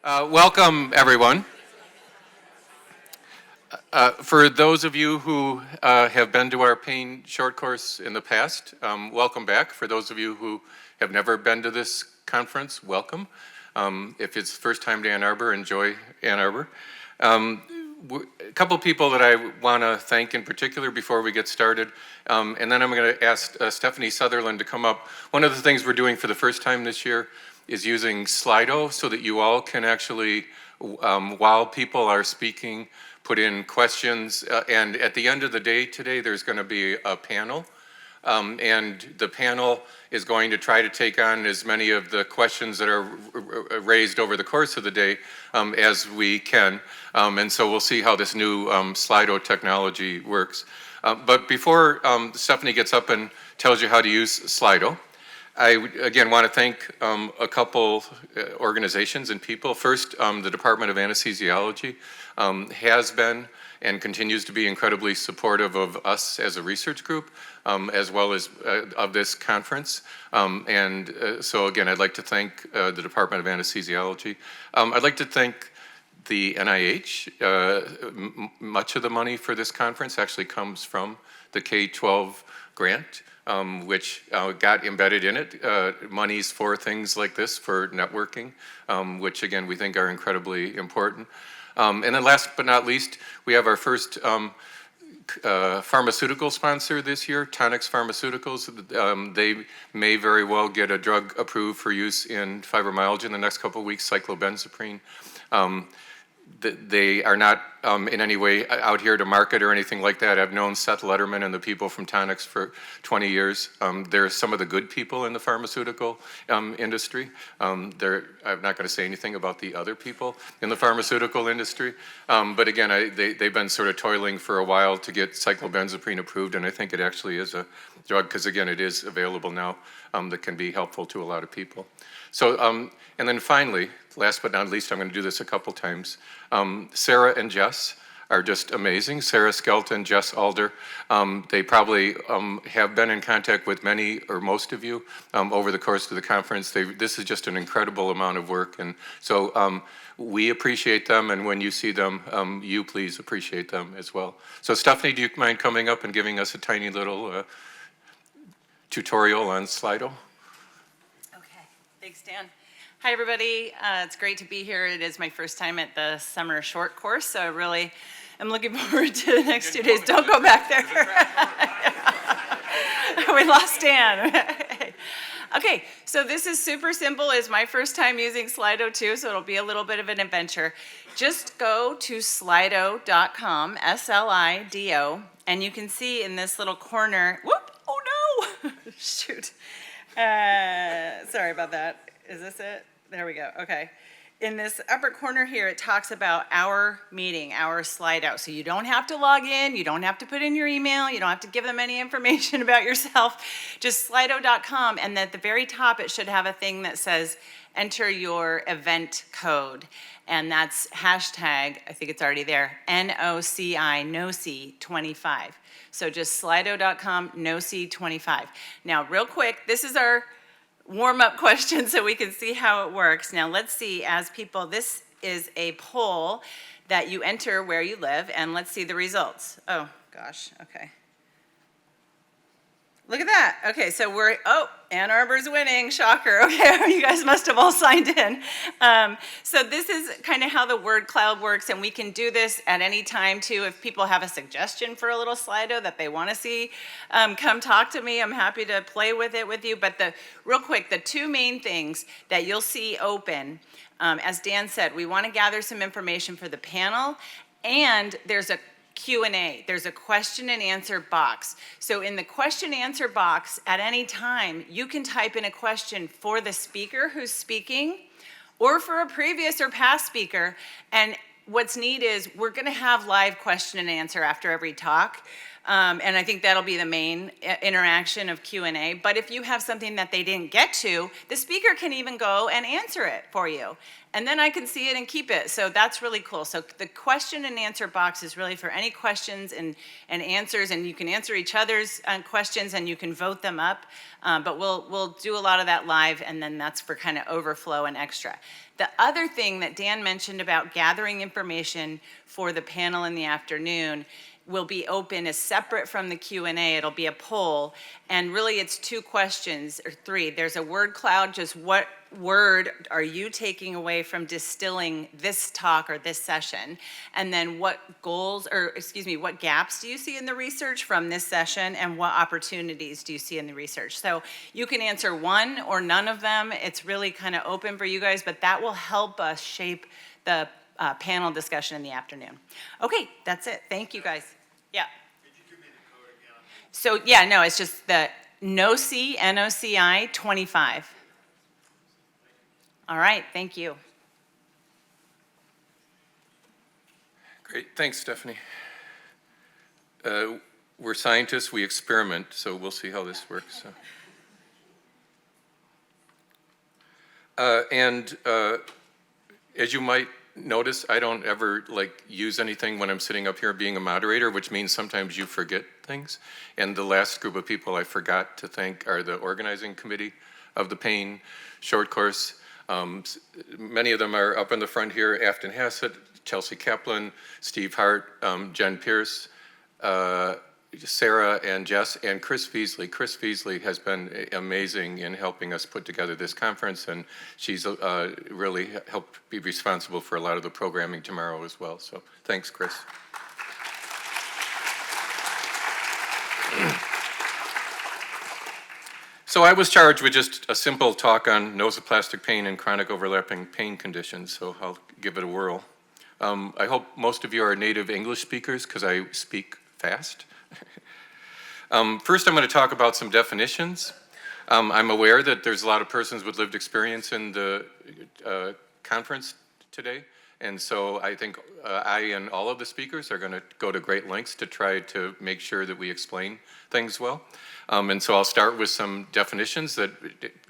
Welcome, everyone. For those of you who have been to our pain short course in the past, welcome back. For those of you who have never been to this conference, welcome. If it's first time to Ann Arbor, enjoy Ann Arbor. A couple people that I want to thank in particular before we get started, and then I'm going to ask Stephanie Sutherland to come up. One of the things we're doing for the first time this year is using Slido so that you all can actually, while people are speaking, put in questions. And at the end of the day today, there's going to be a panel. And the panel is going to try to take on as many of the questions that are raised over the course of the day as we can. And so we'll see how this new Slido technology works. But before Stephanie gets up and tells you how to use Slido, I, again, want to thank a couple organizations and people. First, the Department of Anesthesiology has been and continues to be incredibly supportive of us as a research group, as well as of this conference. So again, I'd like to thank the Department of Anesthesiology. I'd like to thank the NIH. Much of the money for this conference actually comes from the K-12 grant, which got embedded in it. Monies for things like this, for networking, which again, we think are incredibly important. And then last but not least, we have our first pharmaceutical sponsor this year, Tonix Pharmaceuticals. They may very well get a drug approved for use in fibromyalgia in the next couple of weeks, cyclobenzaprine. They are not in any way out here to market or anything like that. I've known Seth Letterman and the people from Tonix for 20 years. They're some of the good people in the pharmaceutical industry. I'm not going to say anything about the other people in the pharmaceutical industry. But again, they've been sort of toiling for a while to get cyclobenzaprine approved, and I think it actually is a drug because, again, it is available now that can be helpful to a lot of people. So, and then finally, last but not least, I'm going to do this a couple times. Sarah and Jess are just amazing. Sarah Skelton, Jess Alder. They probably have been in contact with many or most of you over the course of the conference. This is just an incredible amount of work. And so we appreciate them. And when you see them, you please appreciate them as well. So Stephanie, do you mind coming up and giving us a tiny little tutorial on Slido? Thanks, Dan. Hi, everybody. It's great to be here. It is my first time at the summer short course, so I really am looking forward to the next 2 days. Don't go back there. We lost Dan. Okay, so this is super simple. It's my first time using Slido too, so it'll be a little bit of an adventure. Just go to slido.com, S-L-I-D-O, and you can see in this little corner, whoop, oh no, shoot. Sorry about that. Is this it? There we go. Okay. In this upper corner here, it talks about our meeting, our Slido. So you don't have to log in. You don't have to put in your email. You don't have to give them any information about yourself. Just slido.com. And at the very top, it should have a thing that says, enter your event code. And that's hashtag, I think it's already there, NOCI, NOCI25. So just slido.com, NOCI25. Now, real quick, this is our warm-up question so we can see how it works. Now, let's see, as people, this is a poll that you enter where you live, and let's see the results. Oh, gosh, okay. Look at that. Okay, so Ann Arbor's winning, shocker. Okay, you guys must have all signed in. So this is kind of how the word cloud works, and we can do this at any time too. If people have a suggestion for a little Slido that they want to see, come talk to me. I'm happy to play with it with you. But real quick, the two main things that you'll see open, as Dan said, we want to gather some information for the panel, and there's a Q&A. There's a question and answer box. So in the question and answer box, at any time, you can type in a question for the speaker who's speaking or for a previous or past speaker. And what's neat is we're going to have live question and answer after every talk. And I think that'll be the main interaction of Q&A. But if you have something that they didn't get to, the speaker can even go and answer it for you. And then I can see it and keep it. So that's really cool. So the question and answer box is really for any questions and answers, and you can answer each other's questions and you can vote them up. But we'll do a lot of that live, and then that's for kind of overflow and extra. The other thing that Dan mentioned about gathering information for the panel in the afternoon will be open as separate from the Q&A. It'll be a poll, and really it's 2 questions, or 3. There's a word cloud, just what word are you taking away from distilling this talk or this session? And then what goals, or excuse me, what gaps do you see in the research from this session, and what opportunities do you see in the research? So you can answer one or none of them. It's really kind of open for you guys, but that will help us shape the panel discussion in the afternoon. Okay, that's it. Thank you guys. Yeah. Could you give me the code again? So yeah, no, it's just the NOCI, N-O-C-I 25. All right, thank you. Great, thanks, Stephanie. We're scientists, we experiment, so we'll see how this works. As you might notice, I don't ever use anything when I'm sitting up here being a moderator, which means sometimes you forget things. And the last group of people I forgot to thank are the organizing committee of the pain short course. Many of them are up in the front here: Afton Hassett, Chelsea Kaplan, Steve Hart, Jen Pierce, Sarah and Jess, and Chris Feasley. Chris Feasley has been amazing in helping us put together this conference, and she's really helped be responsible for a lot of the programming tomorrow as well. So thanks, Chris. So I was charged with just a simple talk on nociplastic pain and chronic overlapping pain conditions, so I'll give it a whirl. I hope most of you are native English speakers, because I speak fast. First, I'm going to talk about some definitions. I'm aware that there's a lot of persons with lived experience in the conference today, and so I think I and all of the speakers are going to go to great lengths to try to make sure that we explain things well. And so I'll start with some definitions that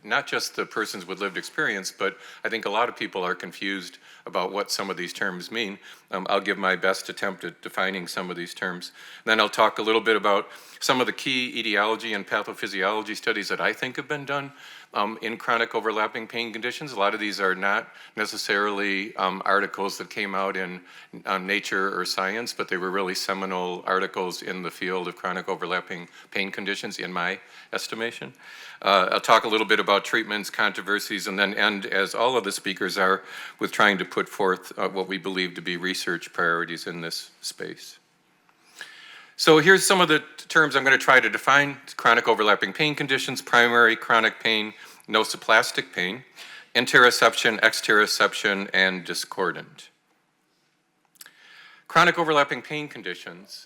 not just the persons with lived experience, but I think a lot of people are confused about what some of these terms mean. I'll give my best attempt at defining some of these terms. Then I'll talk a little bit about some of the key etiology and pathophysiology studies that I think have been done in chronic overlapping pain conditions. A lot of these are not necessarily articles that came out in Nature or Science, but they were really seminal articles in the field of chronic overlapping pain conditions, in my estimation. I'll talk a little bit about treatments, controversies, and then end, as all of the speakers are, with trying to put forth what we believe to be research priorities in this space. So here's some of the terms I'm going to try to define: chronic overlapping pain conditions, primary chronic pain, nociplastic pain, interoception, exteroception, and discordant. Chronic overlapping pain conditions.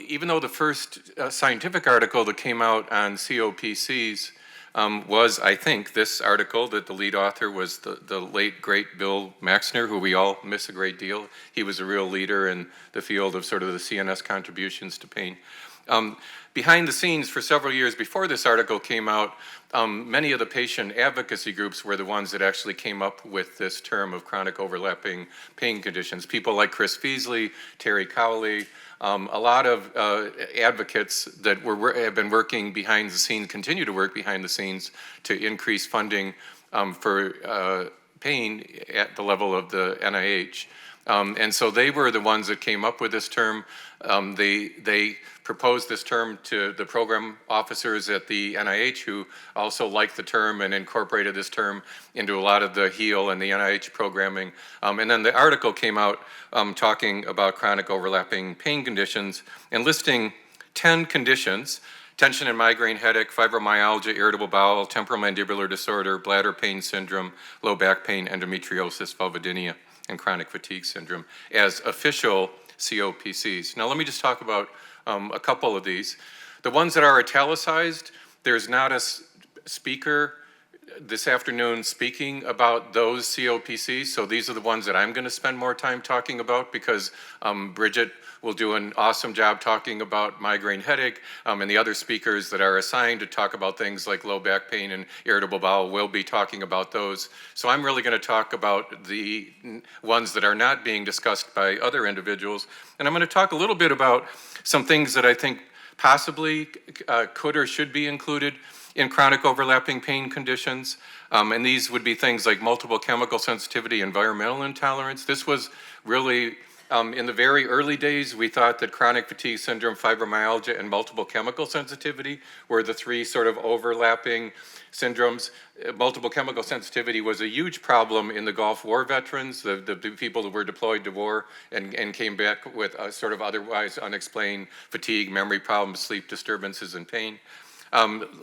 Even though the first scientific article that came out on COPCs was, I think, this article, that the lead author was the late, great Bill Maxner, who we all miss a great deal. He was a real leader in the field of sort of the CNS contributions to pain. Behind the scenes, for several years before this article came out, many of the patient advocacy groups were the ones that actually came up with this term of chronic overlapping pain conditions. People like Chris Feasley, Terry Cowley, a lot of advocates that have been working behind the scenes, continue to work behind the scenes to increase funding for pain at the level of the NIH. And so they were the ones that came up with this term. They proposed this term to the program officers at the NIH, who also liked the term and incorporated this term into a lot of the HEAL and the NIH programming. And then the article came out talking about chronic overlapping pain conditions and listing 10 conditions: tension and migraine headache, fibromyalgia, irritable bowel, temporomandibular disorder, bladder pain syndrome, low back pain, endometriosis, vulvodynia, and chronic fatigue syndrome as official COPCs. Now let me just talk about a couple of these. The ones that are italicized, there's not a speaker this afternoon speaking about those COPCs. So these are the ones that I'm going to spend more time talking about because Bridget will do an awesome job talking about migraine headache, and the other speakers that are assigned to talk about things like low back pain and irritable bowel will be talking about those. So I'm really going to talk about the ones that are not being discussed by other individuals. And I'm going to talk a little bit about some things that I think possibly could or should be included in chronic overlapping pain conditions. And these would be things like multiple chemical sensitivity, environmental intolerance. This was really, in the very early days, we thought that chronic fatigue syndrome, fibromyalgia, and multiple chemical sensitivity were the three sort of overlapping syndromes. Multiple chemical sensitivity was a huge problem in the Gulf War veterans, the people that were deployed to war and came back with sort of otherwise unexplained fatigue, memory problems, sleep disturbances, and pain.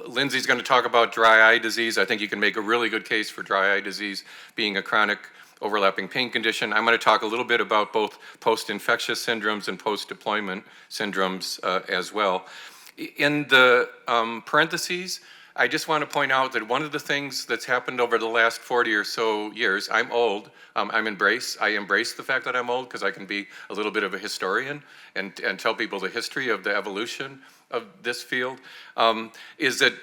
Lindsay's going to talk about dry eye disease. I think you can make a really good case for dry eye disease being a chronic overlapping pain condition. I'm going to talk a little bit about both post-infectious syndromes and post-deployment syndromes as well. In the parentheses, I just want to point out that one of the things that's happened over the last 40 or so years, I'm old, I embrace the fact that I'm old because I can be a little bit of a historian and tell people the history of the evolution of this field, is that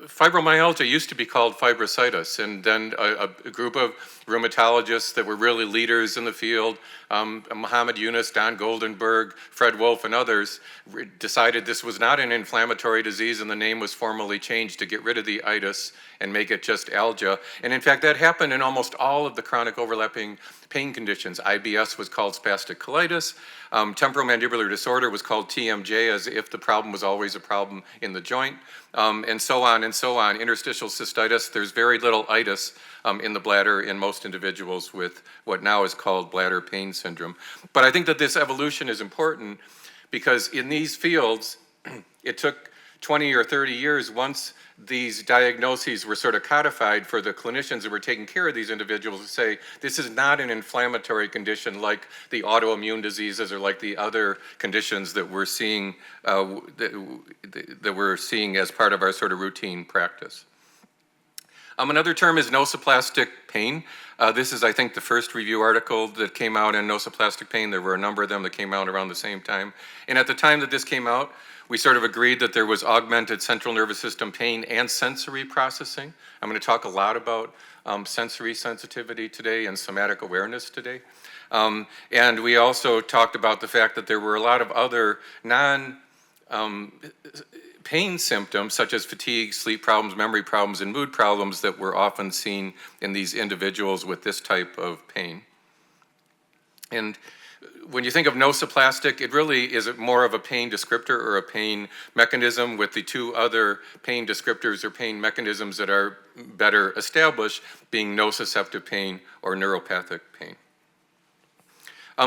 fibromyalgia used to be called fibrositis, and then a group of rheumatologists that were really leaders in the field, Muhammad Yunus, Don Goldenberg, Fred Wolf, and others, decided this was not an inflammatory disease, and the name was formally changed to get rid of the itis and make it just algia. And in fact, that happened in almost all of the chronic overlapping pain conditions. IBS was called spastic colitis. Temporomandibular disorder was called TMJ, as if the problem was always a problem in the joint, and so on and so on. Interstitial cystitis, there's very little itis in the bladder in most individuals with what now is called bladder pain syndrome. But I think that this evolution is important because in these fields, it took 20 or 30 years once these diagnoses were sort of codified for the clinicians that were taking care of these individuals to say, this is not an inflammatory condition like the autoimmune diseases or like the other conditions that we're seeing, that we're seeing as part of our sort of routine practice. Another term is nociplastic pain. This is, I think, the first review article that came out in nociplastic pain. There were a number of them that came out around the same time. And at the time that this came out, we sort of agreed that there was augmented central nervous system pain and sensory processing. I'm going to talk a lot about sensory sensitivity today and somatic awareness today. And we also talked about the fact that there were a lot of other pain symptoms such as fatigue, sleep problems, memory problems, and mood problems that were often seen in these individuals with this type of pain. And when you think of nociplastic, it really is more of a pain descriptor or a pain mechanism, with the two other pain descriptors or pain mechanisms that are better established being nociceptive pain or neuropathic pain.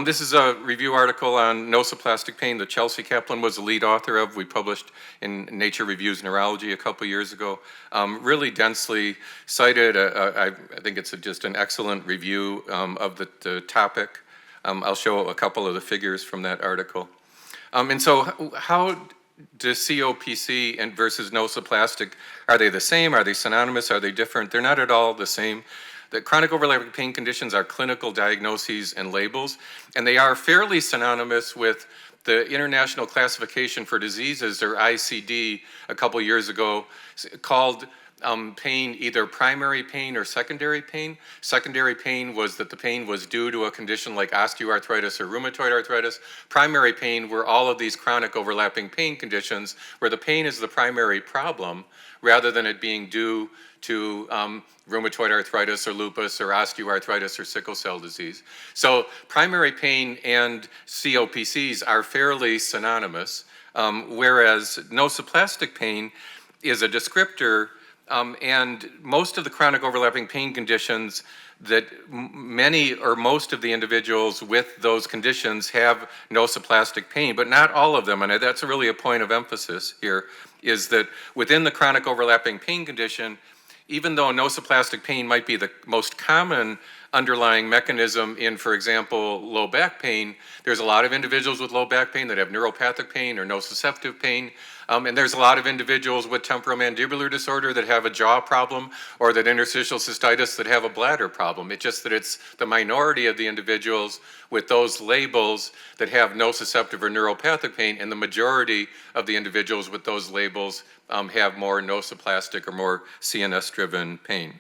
This is a review article on nociplastic pain that Chelsea Kaplan was the lead author of. We published in Nature Reviews Neurology a couple years ago. Really densely cited. I think it's just an excellent review of the topic. I'll show a couple of the figures from that article. And so how does COPC and versus nociplastic, are they the same? Are they synonymous? Are they different? They're not at all the same. The chronic overlapping pain conditions are clinical diagnoses and labels, and they are fairly synonymous with the International Classification for Diseases, or ICD, a couple years ago, called pain either primary pain or secondary pain. Secondary pain was that the pain was due to a condition like osteoarthritis or rheumatoid arthritis. Primary pain were all of these chronic overlapping pain conditions where the pain is the primary problem rather than it being due to rheumatoid arthritis or lupus or osteoarthritis or sickle cell disease. So primary pain and COPCs are fairly synonymous, whereas nociplastic pain is a descriptor. And most of the chronic overlapping pain conditions that many or most of the individuals with those conditions have nociplastic pain, but not all of them. And that's really a point of emphasis here, is that within the chronic overlapping pain condition, even though nociplastic pain might be the most common underlying mechanism in, for example, low back pain. There's a lot of individuals with low back pain that have neuropathic pain or nociceptive pain. And there's a lot of individuals with temporomandibular disorder that have a jaw problem, or that interstitial cystitis that have a bladder problem. It's just that it's the minority of the individuals with those labels that have nociceptive or neuropathic pain, and the majority of the individuals with those labels have more nociplastic or more CNS-driven pain.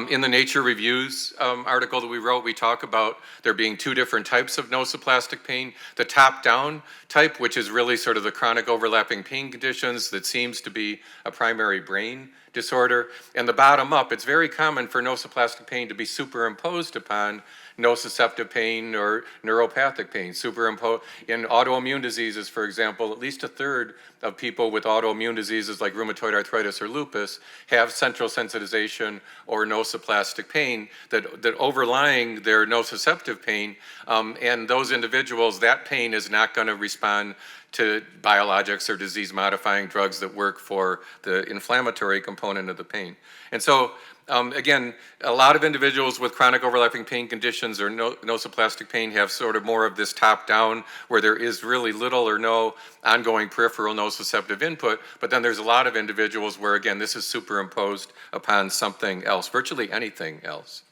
In the Nature Reviews article that we wrote, we talk about there being two different types of nociplastic pain. The top-down type, which is really sort of the chronic overlapping pain conditions that seems to be a primary brain disorder. And the bottom-up, it's very common for nociplastic pain to be superimposed upon nociceptive pain or neuropathic pain. In autoimmune diseases, for example, at least a third of people with autoimmune diseases like rheumatoid arthritis or lupus have central sensitization or nociplastic pain that overlying their nociceptive pain, and those individuals, that pain is not going to respond to biologics or disease-modifying drugs that work for the inflammatory component of the pain. And so, again, a lot of individuals with chronic overlapping pain conditions or nociplastic pain have sort of more of this top-down, where there is really little or no ongoing peripheral nociceptive input, but then there's a lot of individuals where, again, this is superimposed upon something else, virtually anything else.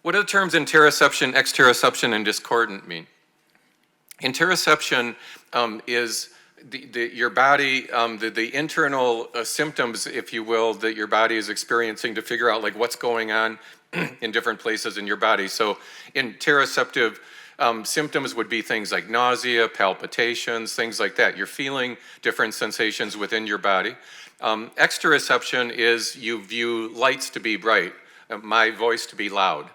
What do the terms interoception, exteroception, and discordant mean? Interoception is your body, the internal symptoms, if you will, that your body is experiencing to figure out like what's going on in different places in your body. So interoceptive symptoms would be things like nausea, palpitations, things like that. You're feeling different sensations within your body. Exteroception is you view lights to be bright, my voice to be loud.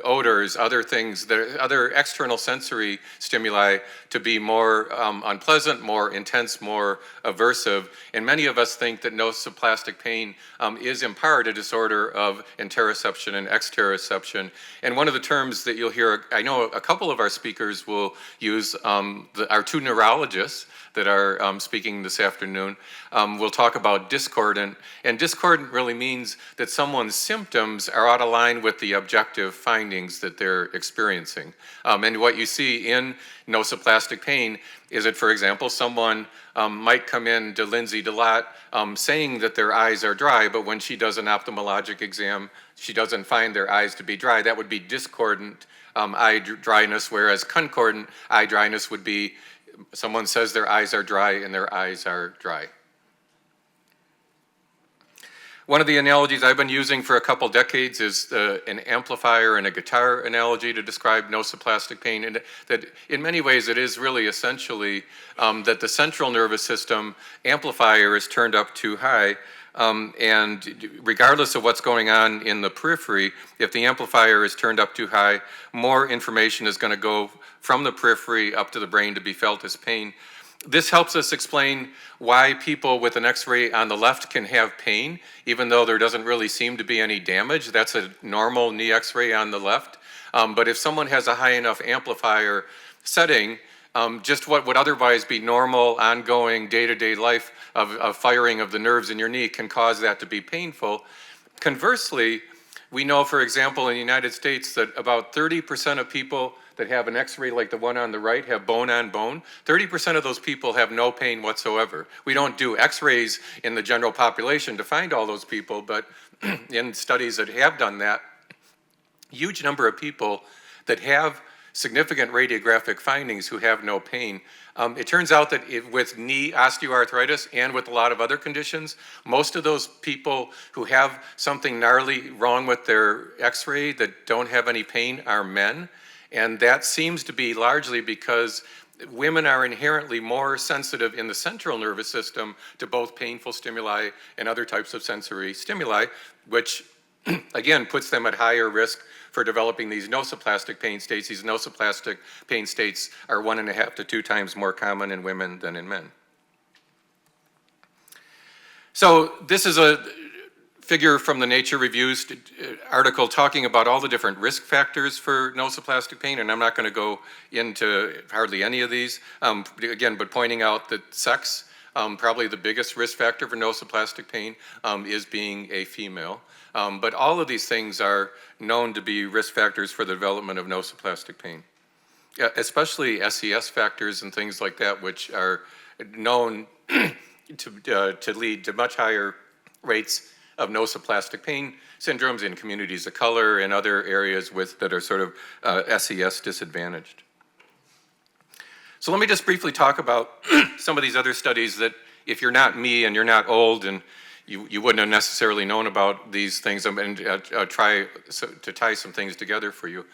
Odors, other things, other external sensory stimuli to be more unpleasant, more intense, more aversive. And many of us think that nociplastic pain is in part a disorder of interoception and exteroception. And one of the terms that you'll hear, I know a couple of our speakers will use, our two neurologists that are speaking this afternoon, we'll talk about discordant. And discordant really means that someone's symptoms are out of line with the objective findings that they're experiencing. And what you see in nociplastic pain is that, for example, someone might come in to Lindsay DeLotte saying that their eyes are dry, but when she does an ophthalmologic exam, she doesn't find their eyes to be dry. That would be discordant eye dryness, whereas concordant eye dryness would be someone says their eyes are dry and their eyes are dry. One of the analogies I've been using for a couple decades is an amplifier and a guitar analogy to describe nociplastic pain, and that in many ways it is really essentially that the central nervous system amplifier is turned up too high, and regardless of what's going on in the periphery, if the amplifier is turned up too high, more information is going to go from the periphery up to the brain to be felt as pain. This helps us explain why people with an X-ray on the left can have pain, even though there doesn't really seem to be any damage. That's a normal knee X-ray on the left. But if someone has a high enough amplifier setting, just what would otherwise be normal, ongoing, day-to-day life of firing of the nerves in your knee can cause that to be painful. Conversely, we know, for example, in the United States that about 30% of people that have an X-ray like the one on the right have bone on bone. 30% of those people have no pain whatsoever. We don't do X-rays in the general population to find all those people, but in studies that have done that, huge number of people that have significant radiographic findings who have no pain. It turns out that with knee osteoarthritis and with a lot of other conditions, most of those people who have something gnarly wrong with their X-ray that don't have any pain are men. And that seems to be largely because women are inherently more sensitive in the central nervous system to both painful stimuli and other types of sensory stimuli, which again puts them at higher risk for developing these nociplastic pain states. These nociplastic pain states are 1.5 to 2 times more common in women than in men. So this is a figure from the Nature Reviews article talking about all the different risk factors for nociplastic pain, and I'm not going to go into hardly any of these, again, but pointing out that sex Probably the biggest risk factor for nociplastic pain is being a female. But all of these things are known to be risk factors for the development of nociplastic pain, especially SES factors and things like that, which are known to lead to much higher rates of nociplastic pain syndromes in communities of color and other areas that are sort of SES disadvantaged. So let me just briefly talk about some of these other studies that, if you're not me and you're not old and you wouldn't have necessarily known about these things, and try to tie some things together for you.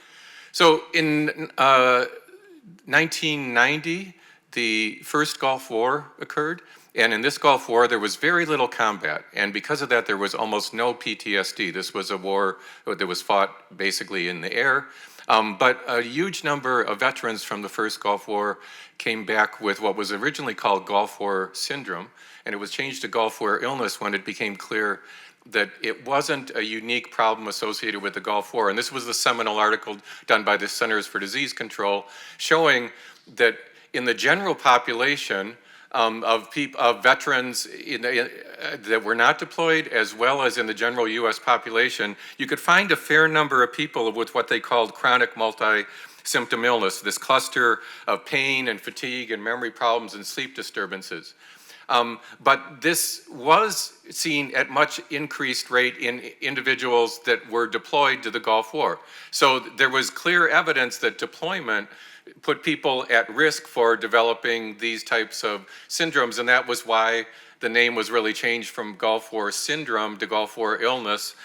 So in 1990, the first Gulf War occurred, and in this Gulf War there was very little combat, and because of that there was almost no PTSD. This was a war that was fought basically in the air, but a huge number of veterans from the first Gulf War came back with what was originally called Gulf War syndrome, and it was changed to Gulf War illness when it became clear that it wasn't a unique problem associated with the Gulf War. And this was the seminal article done by the Centers for Disease Control, showing that in the general population of veterans that were not deployed, as well as in the general U.S. population, you could find a fair number of people with what they called chronic multi-symptom illness, this cluster of pain and fatigue and memory problems and sleep disturbances. But this was seen at much increased rate in individuals that were deployed to the Gulf War. So there was clear evidence that deployment put people at risk for developing these types of syndromes, and that was why the name was really changed from Gulf War syndrome to Gulf War illness.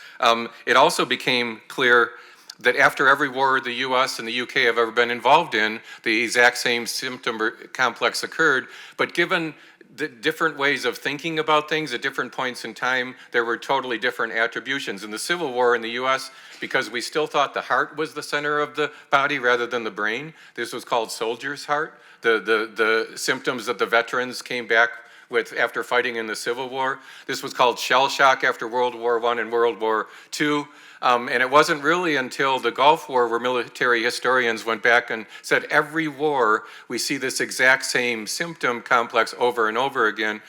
It also became clear that after every war the US and the UK have ever been involved in, the exact same symptom complex occurred, but given the different ways of thinking about things at different points in time, there were totally different attributions. In the Civil War in the US, because we still thought the heart was the center of the body rather than the brain, this was called soldier's heart. The symptoms that the veterans came back with after fighting in the Civil War, this was called shell shock after World War I and World War II. And it wasn't really until the Gulf War where military historians went back and said every war we see this exact same symptom complex over and over again.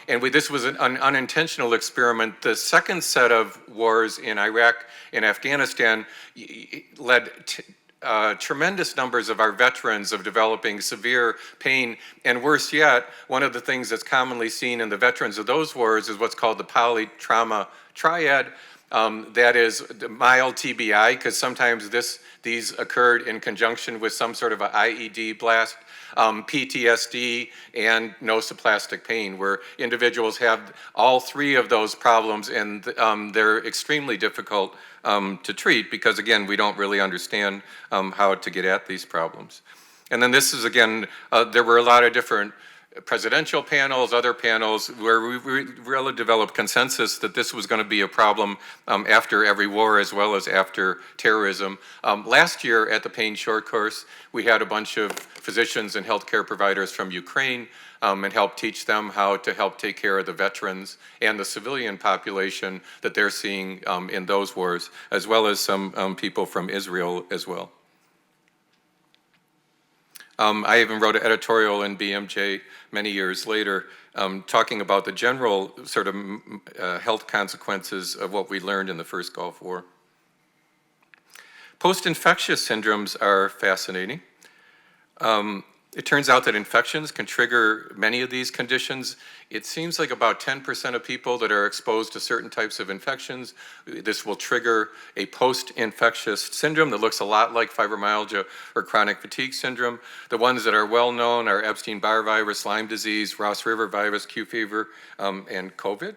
This was an unintentional experiment. The second set of wars in Iraq and Afghanistan led tremendous numbers of our veterans of developing severe pain, and worse yet, one of the things that's commonly seen in the veterans of those wars is what's called the polytrauma triad. That is mild TBI, because sometimes these occurred in conjunction with some sort of an IED blast, PTSD, and nociplastic pain, where individuals have all three of those problems, and they're extremely difficult to treat because, again, we don't really understand how to get at these problems. And then this is, again, there were a lot of different presidential panels, other panels, where we really developed consensus that this was going to be a problem after every war as well as after terrorism. Last year at the Pain Short Course, we had a bunch of physicians and healthcare providers from Ukraine and helped teach them how to help take care of the veterans and the civilian population that they're seeing in those wars, as well as some people from Israel as well. I even wrote an editorial in BMJ many years later talking about the general sort of health consequences of what we learned in the first Gulf War. Post-infectious syndromes are fascinating. It turns out that infections can trigger many of these conditions. It seems like about 10% of people that are exposed to certain types of infections, this will trigger a post-infectious syndrome that looks a lot like fibromyalgia or chronic fatigue syndrome. The ones that are well known are Epstein-Barr virus, Lyme disease, Ross River virus, Q fever, and COVID.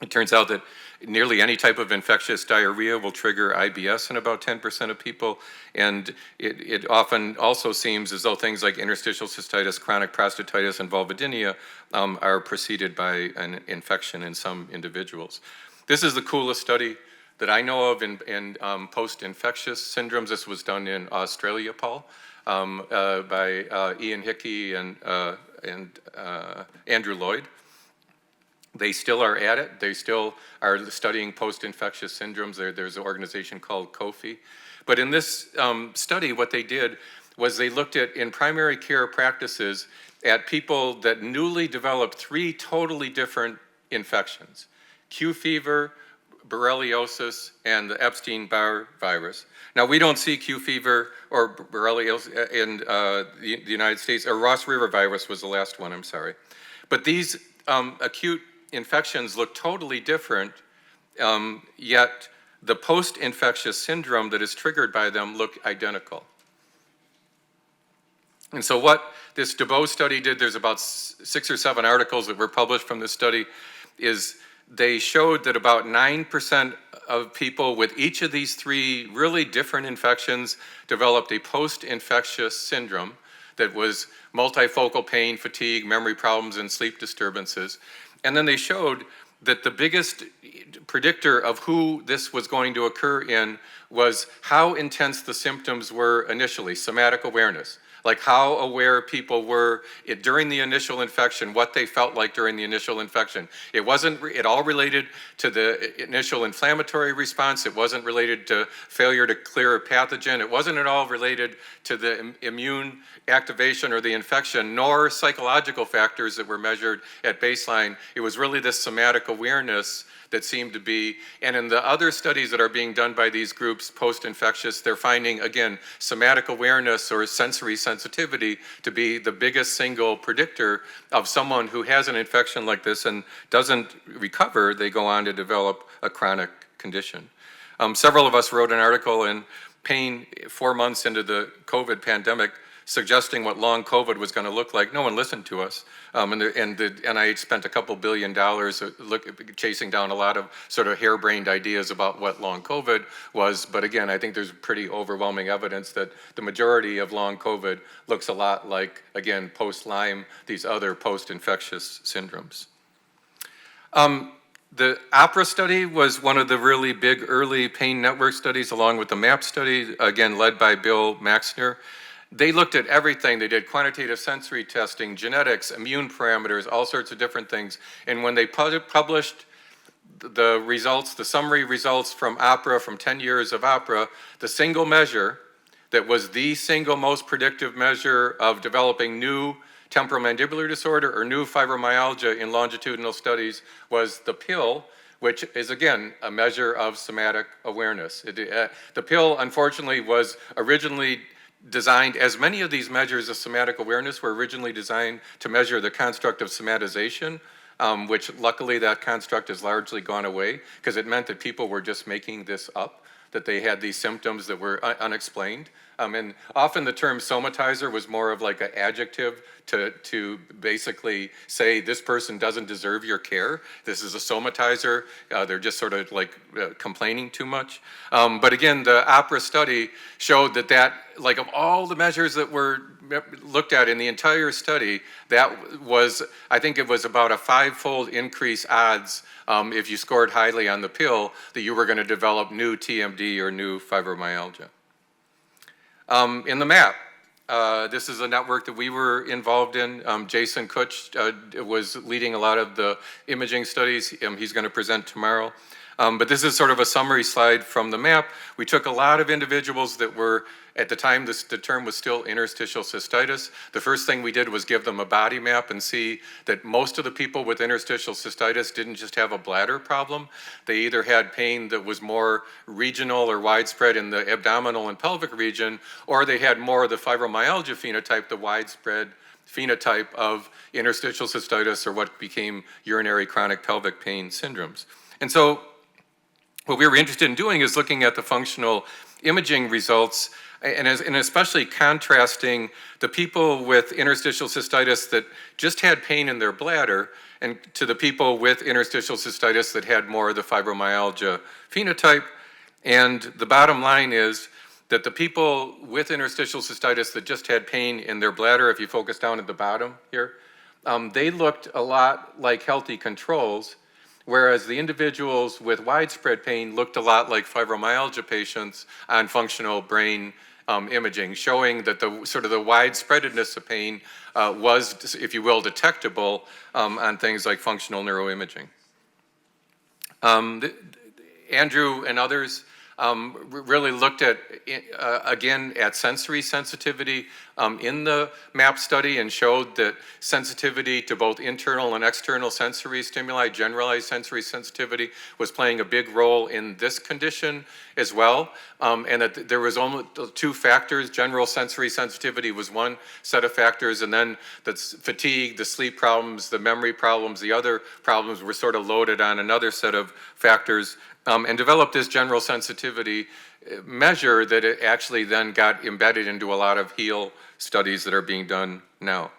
It turns out that nearly any type of infectious diarrhea will trigger IBS in about 10% of people, and it often also seems as though things like interstitial cystitis, chronic prostatitis, and vulvodynia are preceded by an infection in some individuals. This is the coolest study that I know of in post-infectious syndromes. This was done in Australia, Paul, by Ian Hickey and Andrew Lloyd. They still are at it. They still are studying post-infectious syndromes. There's an organization called COPCs. But in this study, what they did was they looked at, in primary care practices, at people that newly developed 3 totally different infections: Q fever, borreliosis, and the Epstein-Barr virus. Now, we don't see Q fever or borreliosis in the United States, or Ross River virus was the last one, I'm sorry. But these acute infections look totally different, yet the post-infectious syndrome that is triggered by them look identical. And so what this DeBow study did, there's about 6 or 7 articles that were published from this study, is they showed that about 9% of people with each of these 3 really different infections developed a post-infectious syndrome that was multifocal pain, fatigue, memory problems, and sleep disturbances. And then they showed that the biggest predictor of who this was going to occur in was how intense the symptoms were initially, somatic awareness. Like how aware people were during the initial infection, what they felt like during the initial infection. It wasn't at all related to the initial inflammatory response. It wasn't related to failure to clear a pathogen. It wasn't at all related to the immune activation or the infection, nor psychological factors that were measured at baseline. It was really this somatic awareness that seemed to be, and in the other studies that are being done by these groups post-infectious, they're finding, again, somatic awareness or sensory sensitivity to be the biggest single predictor of someone who has an infection like this and doesn't recover. They go on to develop a chronic condition. Several of us wrote an article in Pain 4 months into the COVID pandemic suggesting what long COVID was going to look like. No one listened to us. And I spent a couple $2 billion chasing down a lot of sort of harebrained ideas about what long COVID was. But again, I think there's pretty overwhelming evidence that the majority of long COVID looks a lot like, again, post-Lyme, these other post-infectious syndromes. The OPERA study was one of the really big early pain network studies, along with the MAP study, again, led by Bill Maxner. They looked at everything. They did quantitative sensory testing, genetics, immune parameters, all sorts of different things. And when they published the results, the summary results from OPERA, from 10 years of OPERA, the single measure that was the single most predictive measure of developing new temporomandibular disorder or new fibromyalgia in longitudinal studies was the pill, which is, again, a measure of somatic awareness. The pill, unfortunately, was originally designed, as many of these measures of somatic awareness were originally designed to measure the construct of somatization, which luckily that construct has largely gone away because it meant that people were just making this up, that they had these symptoms that were unexplained. And often the term somatizer was more of like an adjective to basically say this person doesn't deserve your care. This is a somatizer. They're just sort of like complaining too much. But again, the OPERA study showed that like of all the measures that were looked at in the entire study, that was, I think it was about a 5-fold increase odds if you scored highly on the pill that you were going to develop new TMD or new fibromyalgia. In the MAP, this is a network that we were involved in. Jason Kutch was leading a lot of the imaging studies. He's going to present tomorrow. But this is sort of a summary slide from the MAP. We took a lot of individuals that were, at the time the term was still interstitial cystitis. The first thing we did was give them a body map and see that most of the people with interstitial cystitis didn't just have a bladder problem. They either had pain that was more regional or widespread in the abdominal and pelvic region, or they had more of the fibromyalgia phenotype, the widespread phenotype of interstitial cystitis, or what became urinary chronic pelvic pain syndromes. And so what we were interested in doing is looking at the functional imaging results and especially contrasting the people with interstitial cystitis that just had pain in their bladder and to the people with interstitial cystitis that had more of the fibromyalgia phenotype. And the bottom line is that the people with interstitial cystitis that just had pain in their bladder, if you focus down at the bottom here, they looked a lot like healthy controls, whereas the individuals with widespread pain looked a lot like fibromyalgia patients on functional brain imaging, showing that the sort of the widespreadedness of pain was, if you will, detectable on things like functional neuroimaging. Andrew and others really looked at, again, at sensory sensitivity in the MAP study and showed that sensitivity to both internal and external sensory stimuli, generalized sensory sensitivity, was playing a big role in this condition as well. And that there was only two factors. General sensory sensitivity was one set of factors, and then the fatigue, the sleep problems, the memory problems, the other problems were sort of loaded on another set of factors, and developed this general sensitivity measure that it actually then got embedded into a lot of HEAL studies that are being done now.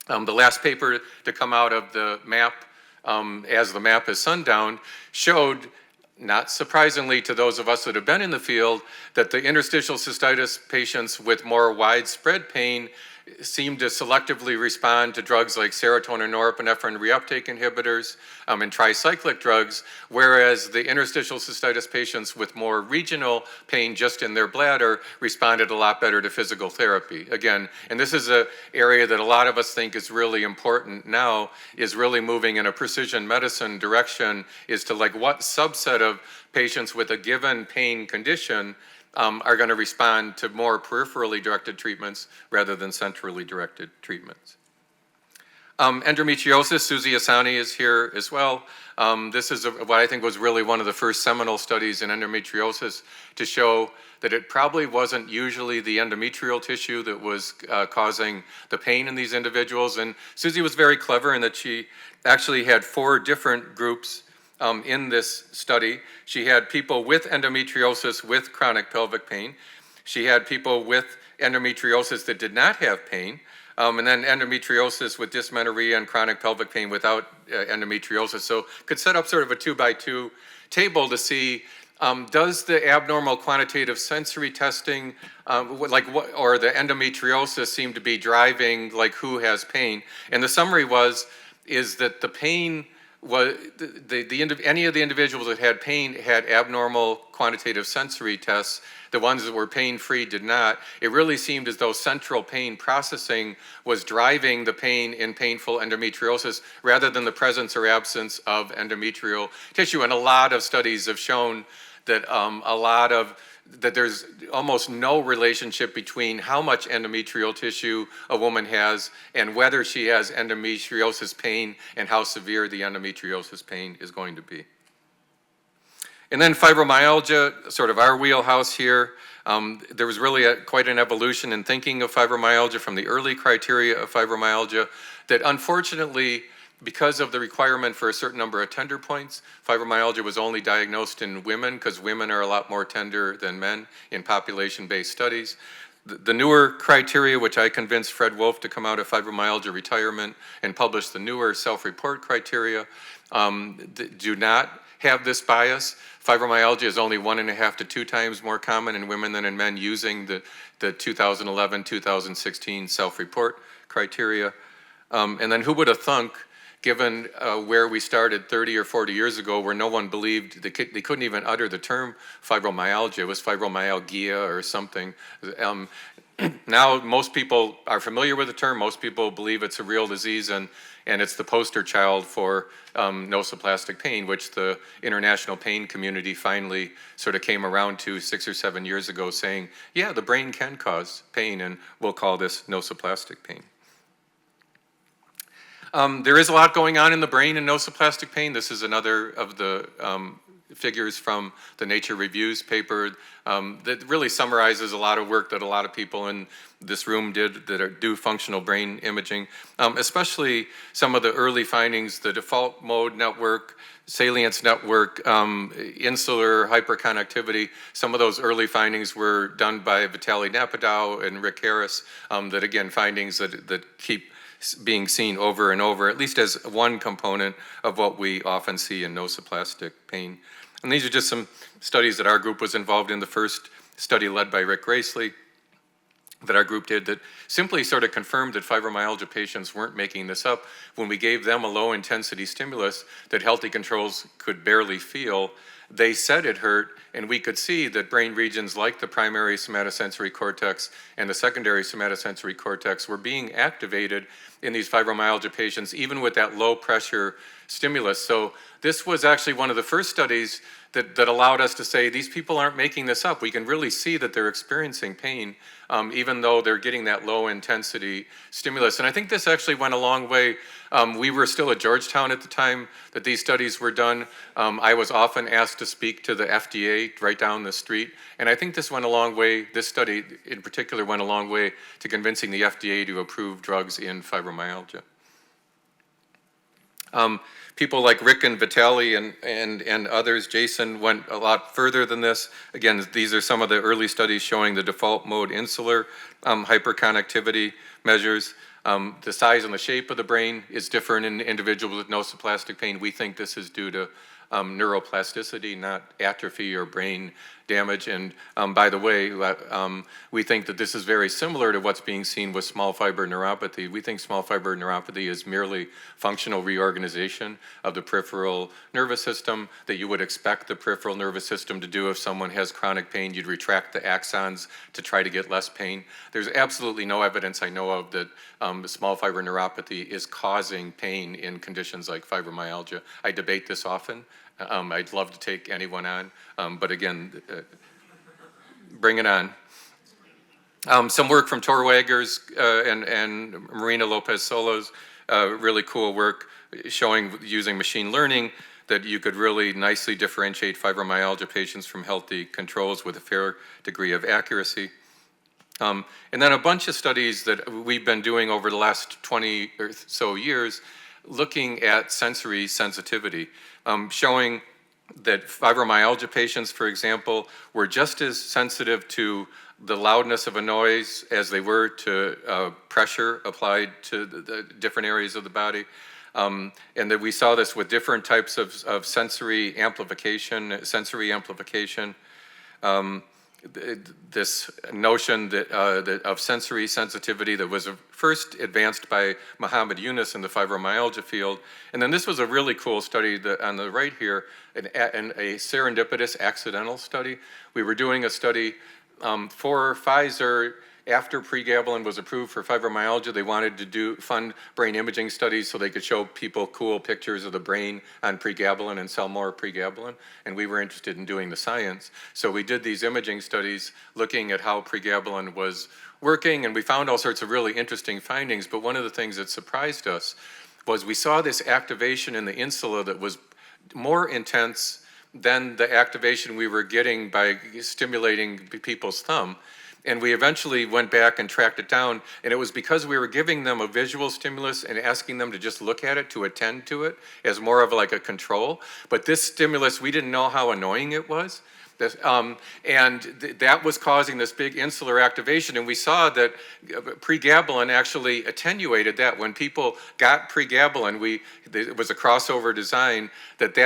The last paper to come out of the MAP, as the MAP is sundown, showed, not surprisingly to those of us that have been in the field, that the interstitial cystitis patients with more widespread pain seem to selectively respond to drugs like serotonin norepinephrine reuptake inhibitors and tricyclic drugs, whereas the interstitial cystitis patients with more regional pain just in their bladder responded a lot better to physical therapy. Again, and this is an area that a lot of us think is really important now, is really moving in a precision medicine direction, is to like what subset of patients with a given pain condition are going to respond to more peripherally directed treatments rather than centrally directed treatments. Endometriosis, Susie Asani is here as well. This is what I think was really one of the first seminal studies in endometriosis to show that it probably wasn't usually the endometrial tissue that was causing the pain in these individuals. And Susie was very clever in that she actually had 4 different groups in this study. She had people with endometriosis with chronic pelvic pain. She had people with endometriosis that did not have pain, and then endometriosis with dysmenorrhea and chronic pelvic pain without endometriosis. So could set up sort of a 2x2 table to see does the abnormal quantitative sensory testing, or the endometriosis seem to be driving like who has pain. And the summary is that the pain was, any of the individuals that had pain had abnormal quantitative sensory tests. The ones that were pain-free did not. It really seemed as though central pain processing was driving the pain in painful endometriosis rather than the presence or absence of endometrial tissue. And a lot of studies have shown that that there's almost no relationship between how much endometrial tissue a woman has and whether she has endometriosis pain and how severe the endometriosis pain is going to be. And then fibromyalgia, sort of our wheelhouse here. There was really quite an evolution in thinking of fibromyalgia from the early criteria of fibromyalgia that unfortunately, because of the requirement for a certain number of tender points, fibromyalgia was only diagnosed in women because women are a lot more tender than men in population-based studies. The newer criteria, which I convinced Fred Wolf to come out of fibromyalgia retirement and publish the newer self-report criteria, do not have this bias. Fibromyalgia is only 1.5 to 2 times more common in women than in men using the 2011-2016 self-report criteria. And then who would have thunk, given where we started 30 or 40 years ago, where no one believed, they couldn't even utter the term fibromyalgia. It was fibromyalgia or something. Now most people are familiar with the term. Most people believe it's a real disease, and it's the poster child for nociplastic pain, which the international pain community finally sort of came around to 6 or 7 years ago, saying, yeah, the brain can cause pain, and we'll call this nociplastic pain. There is a lot going on in the brain in nociplastic pain. This is another of the figures from the Nature Reviews paper that really summarizes a lot of work that a lot of people in this room did that do functional brain imaging, especially some of the early findings, the default mode network, salience network, insular hyperconnectivity. Some of those early findings were done by Vitaly Napadow and Rick Harris, that again, findings that keep being seen over and over, at least as one component of what we often see in nociplastic pain. And these are just some studies that our group was involved in. The first study led by Rick Gracely that our group did that simply sort of confirmed that fibromyalgia patients weren't making this up when we gave them a low intensity stimulus that healthy controls could barely feel. they said it hurt, and we could see that brain regions like the primary somatosensory cortex and the secondary somatosensory cortex were being activated in these fibromyalgia patients, even with that low pressure stimulus. So this was actually one of the first studies that allowed us to say, these people aren't making this up. We can really see that they're experiencing pain, even though they're getting that low intensity stimulus. And I think this actually went a long way. We were still at Georgetown at the time that these studies were done. I was often asked to speak to the FDA right down the street. And I think this went a long way, this study in particular went a long way to convincing the FDA to approve drugs in fibromyalgia. People like Rick and Vitali and others, Jason, went a lot further than this. Again, these are some of the early studies showing the default mode insular hyperconnectivity measures. The size and the shape of the brain is different in individuals with nociplastic pain. We think this is due to neuroplasticity, not atrophy or brain damage. And by the way, we think that this is very similar to what's being seen with small fiber neuropathy. We think small fiber neuropathy is merely functional reorganization of the peripheral nervous system that you would expect the peripheral nervous system to do if someone has chronic pain. You'd retract the axons to try to get less pain. There's absolutely no evidence I know of that small fiber neuropathy is causing pain in conditions like fibromyalgia. I debate this often. I'd love to take anyone on, but again, bring it on. Some work from Tor Waggers and Marina Lopez Solo's really cool work showing using machine learning that you could really nicely differentiate fibromyalgia patients from healthy controls with a fair degree of accuracy. And then a bunch of studies that we've been doing over the last 20 or so years looking at sensory sensitivity, showing that fibromyalgia patients, for example, were just as sensitive to the loudness of a noise as they were to pressure applied to the different areas of the body. And that we saw this with different types of sensory amplification. This notion that, of sensory sensitivity that was first advanced by Muhammad Yunus in the fibromyalgia field. And then this was a really cool study that on the right here, a serendipitous accidental study. We were doing a study for Pfizer. After pregabalin was approved for fibromyalgia, they wanted to fund brain imaging studies so they could show people cool pictures of the brain on pregabalin and sell more pregabalin. And we were interested in doing the science. So we did these imaging studies looking at how pregabalin was working, and we found all sorts of really interesting findings. But one of the things that surprised us was we saw this activation in the insula that was more intense than the activation we were getting by stimulating people's thumb. And we eventually went back and tracked it down, and it was because we were giving them a visual stimulus and asking them to just look at it, to attend to it, as more of like a control. But this stimulus, we didn't know how annoying it was. That was causing this big insular activation, and we saw that pregabalin actually attenuated that. When people got pregabalin, it was a crossover design that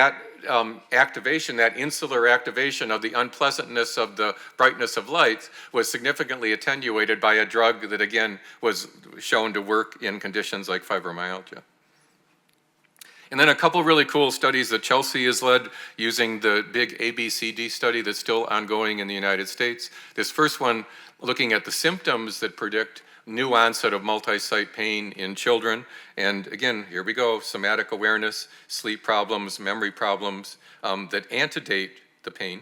activation, that insular activation of the unpleasantness of the brightness of lights was significantly attenuated by a drug that again was shown to work in conditions like fibromyalgia. And then a couple really cool studies that Chelsea has led using the big ABCD study that's still ongoing in the United States. This first one looking at the symptoms that predict new onset of multi-site pain in children. And again, here we go, somatic awareness, sleep problems, memory problems that antedate the pain.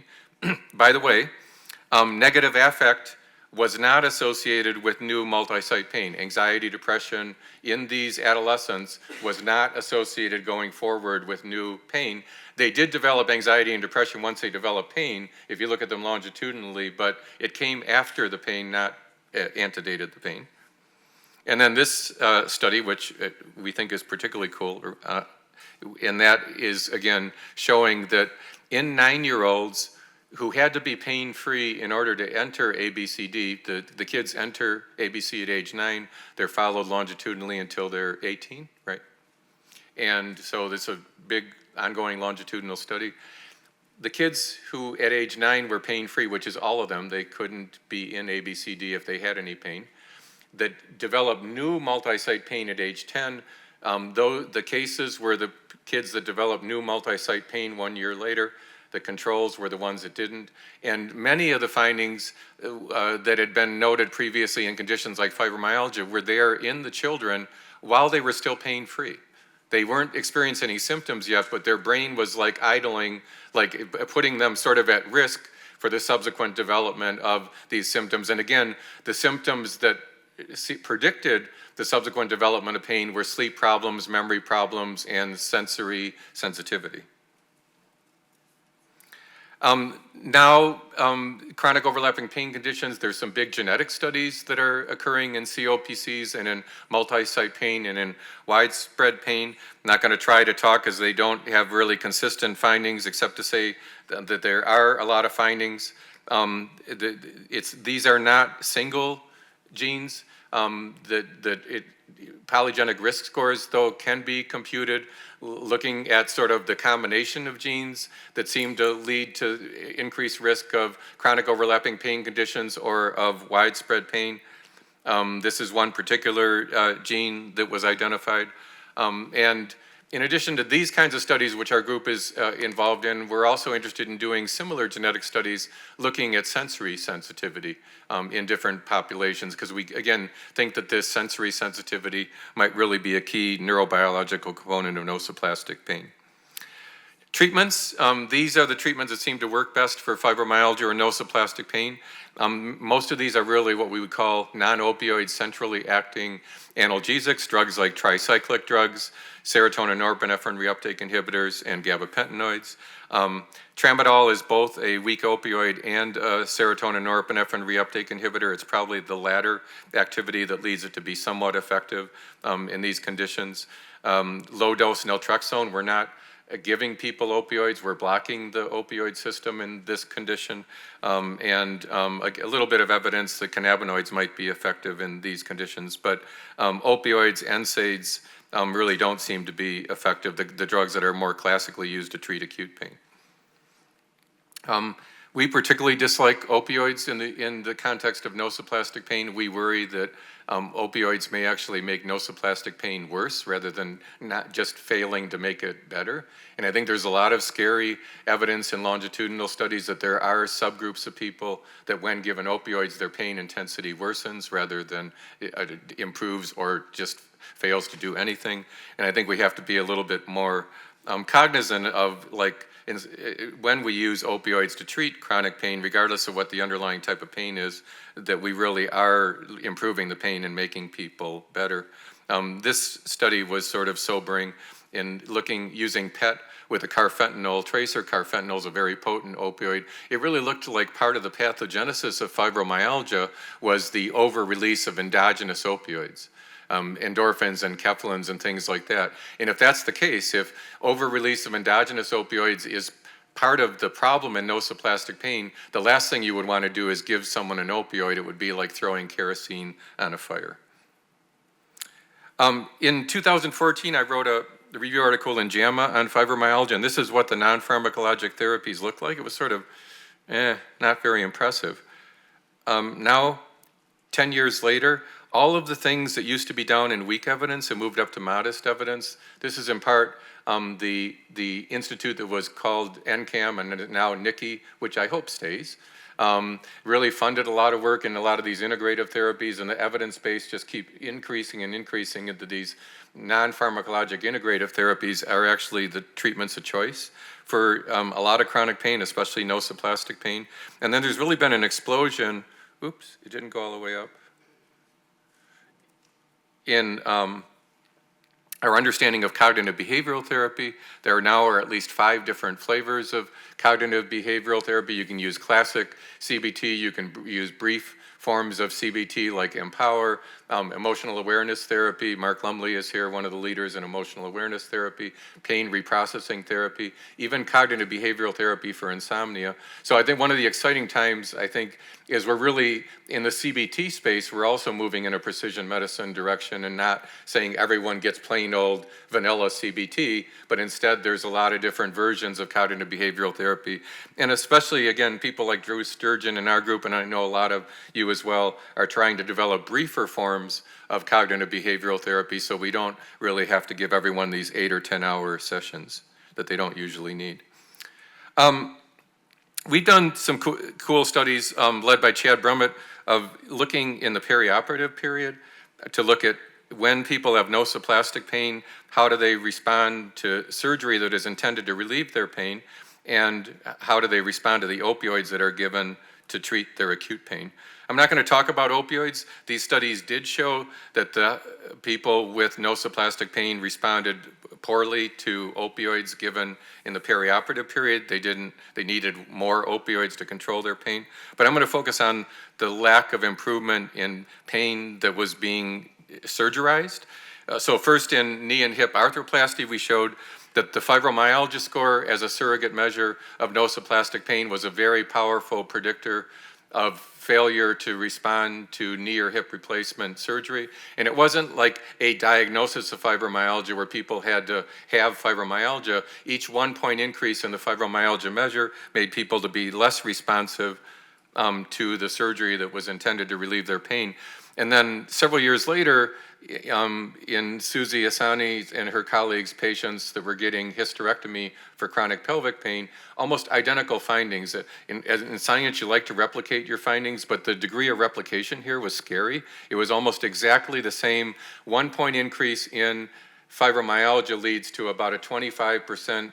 By the way, negative affect was not associated with new multi-site pain. Anxiety, depression in these adolescents was not associated going forward with new pain. They did develop anxiety and depression once they developed pain, if you look at them longitudinally, but it came after the pain, not antedated the pain. And then this study, which we think is particularly cool, and that is, again, showing that in 9-year-olds who had to be pain-free in order to enter ABCD, the kids enter ABC at age 9, they're followed longitudinally until they're 18, right? And so there's a big ongoing longitudinal study. The kids who at age 9 were pain-free, which is all of them, they couldn't be in ABCD if they had any pain, that developed new multi-site pain at age 10, though the cases were the kids that developed new multi-site pain 1 year later, The controls were the ones that didn't. And many of the findings that had been noted previously in conditions like fibromyalgia were there in the children while they were still pain-free. They weren't experiencing any symptoms yet, but their brain was like idling, like putting them sort of at risk for the subsequent development of these symptoms. And again, the symptoms that predicted the subsequent development of pain were sleep problems, memory problems, and sensory sensitivity. Now, chronic overlapping pain conditions, there's some big genetic studies that are occurring in COPCs and in multi-site pain and in widespread pain. I'm not going to try to talk because they don't have really consistent findings, except to say that there are a lot of findings. These are not single genes. Polygenic risk scores, though, can be computed looking at sort of the combination of genes that seem to lead to increased risk of chronic overlapping pain conditions or of widespread pain. This is one particular gene that was identified. And in addition to these kinds of studies, which our group is involved in, we're also interested in doing similar genetic studies looking at sensory sensitivity in different populations, because we, again, think that this sensory sensitivity might really be a key neurobiological component of nociplastic pain. Treatments, these are the treatments that seem to work best for fibromyalgia or nociplastic pain. Most of these are really what we would call non-opioid centrally acting analgesics, drugs like tricyclic drugs, serotonin norepinephrine reuptake inhibitors, and gabapentinoids. Tramadol is both a weak opioid and a serotonin norepinephrine reuptake inhibitor. It's probably the latter activity that leads it to be somewhat effective in these conditions. Low-dose naltrexone, we're not giving people opioids, we're blocking the opioid system in this condition, and a little bit of evidence that cannabinoids might be effective in these conditions, but opioids, NSAIDs, really don't seem to be effective, the drugs that are more classically used to treat acute pain. We particularly dislike opioids in the context of nociplastic pain. We worry that opioids may actually make nociplastic pain worse rather than not just failing to make it better. And I think there's a lot of scary evidence in longitudinal studies that there are subgroups of people that when given opioids, their pain intensity worsens rather than it improves or just fails to do anything. And I think we have to be a little bit more cognizant of, like, when we use opioids to treat chronic pain, regardless of what the underlying type of pain is, that we really are improving the pain and making people better. This study was sort of sobering in using PET with a carfentanil tracer. Carfentanil is a very potent opioid. It really looked like part of the pathogenesis of fibromyalgia was the over-release of endogenous opioids. Endorphins and kephalins and things like that. And if that's the case, if over-release of endogenous opioids is part of the problem in nociplastic pain, the last thing you would want to do is give someone an opioid. It would be like throwing kerosene on a fire. In 2014, I wrote a review article in JAMA on fibromyalgia, and this is what the non-pharmacologic therapies looked like. It was sort of, not very impressive. Now, 10 years later, all of the things that used to be down in weak evidence have moved up to modest evidence. This is in part the institute that was called NCAM and now NICI, which I hope stays, really funded a lot of work in a lot of these integrative therapies, and the evidence base just keep increasing and increasing into these non-pharmacologic integrative therapies are actually the treatments of choice for a lot of chronic pain, especially nociplastic pain. And then there's really been an explosion, oops, it didn't go all the way up, in our understanding of cognitive behavioral therapy. There now are at least 5 different flavors of cognitive behavioral therapy. You can use classic CBT, you can use brief forms of CBT like Empower, emotional awareness therapy. Mark Lumley is here, one of the leaders in emotional awareness therapy, pain reprocessing therapy, even cognitive behavioral therapy for insomnia. So I think one of the exciting times, I think, is we're really, in the CBT space, we're also moving in a precision medicine direction and not saying everyone gets plain old vanilla CBT, but instead there's a lot of different versions of cognitive behavioral therapy. And especially, again, people like Drew Sturgeon in our group, and I know a lot of you as well, are trying to develop briefer forms of cognitive behavioral therapy so we don't really have to give everyone these 8 or 10 hour sessions that they don't usually need. We've done some cool studies led by Chad Brummett of looking in the perioperative period to look at when people have nociplastic pain, how do they respond to surgery that is intended to relieve their pain, and how do they respond to the opioids that are given to treat their acute pain. I'm not going to talk about opioids. These studies did show that the people with nociplastic pain responded poorly to opioids given in the perioperative period. They needed more opioids to control their pain. But I'm going to focus on the lack of improvement in pain that was being surgerized. So first in knee and hip arthroplasty, we showed that the fibromyalgia score as a surrogate measure of nociplastic pain was a very powerful predictor of failure to respond to knee or hip replacement surgery. And it wasn't like a diagnosis of fibromyalgia where people had to have fibromyalgia. Each 1 point increase in the fibromyalgia measure made people to be less responsive to the surgery that was intended to relieve their pain. And then several years later, in Susie Asani and her colleagues' patients that were getting hysterectomy for chronic pelvic pain, almost identical findings. In science, you like to replicate your findings, but the degree of replication here was scary. It was almost exactly the same. 1 point increase in fibromyalgia leads to about a 25%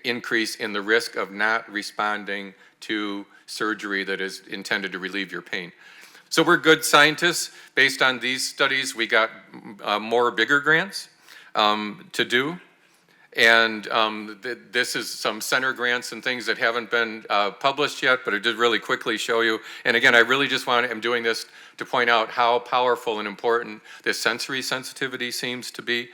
increase in the risk of not responding to surgery that is intended to relieve your pain. So we're good scientists. Based on these studies, we got more bigger grants to do. And this is some center grants and things that haven't been published yet, but I did really quickly show you. And again, I really just am doing this to point out how powerful and important this sensory sensitivity seems to be.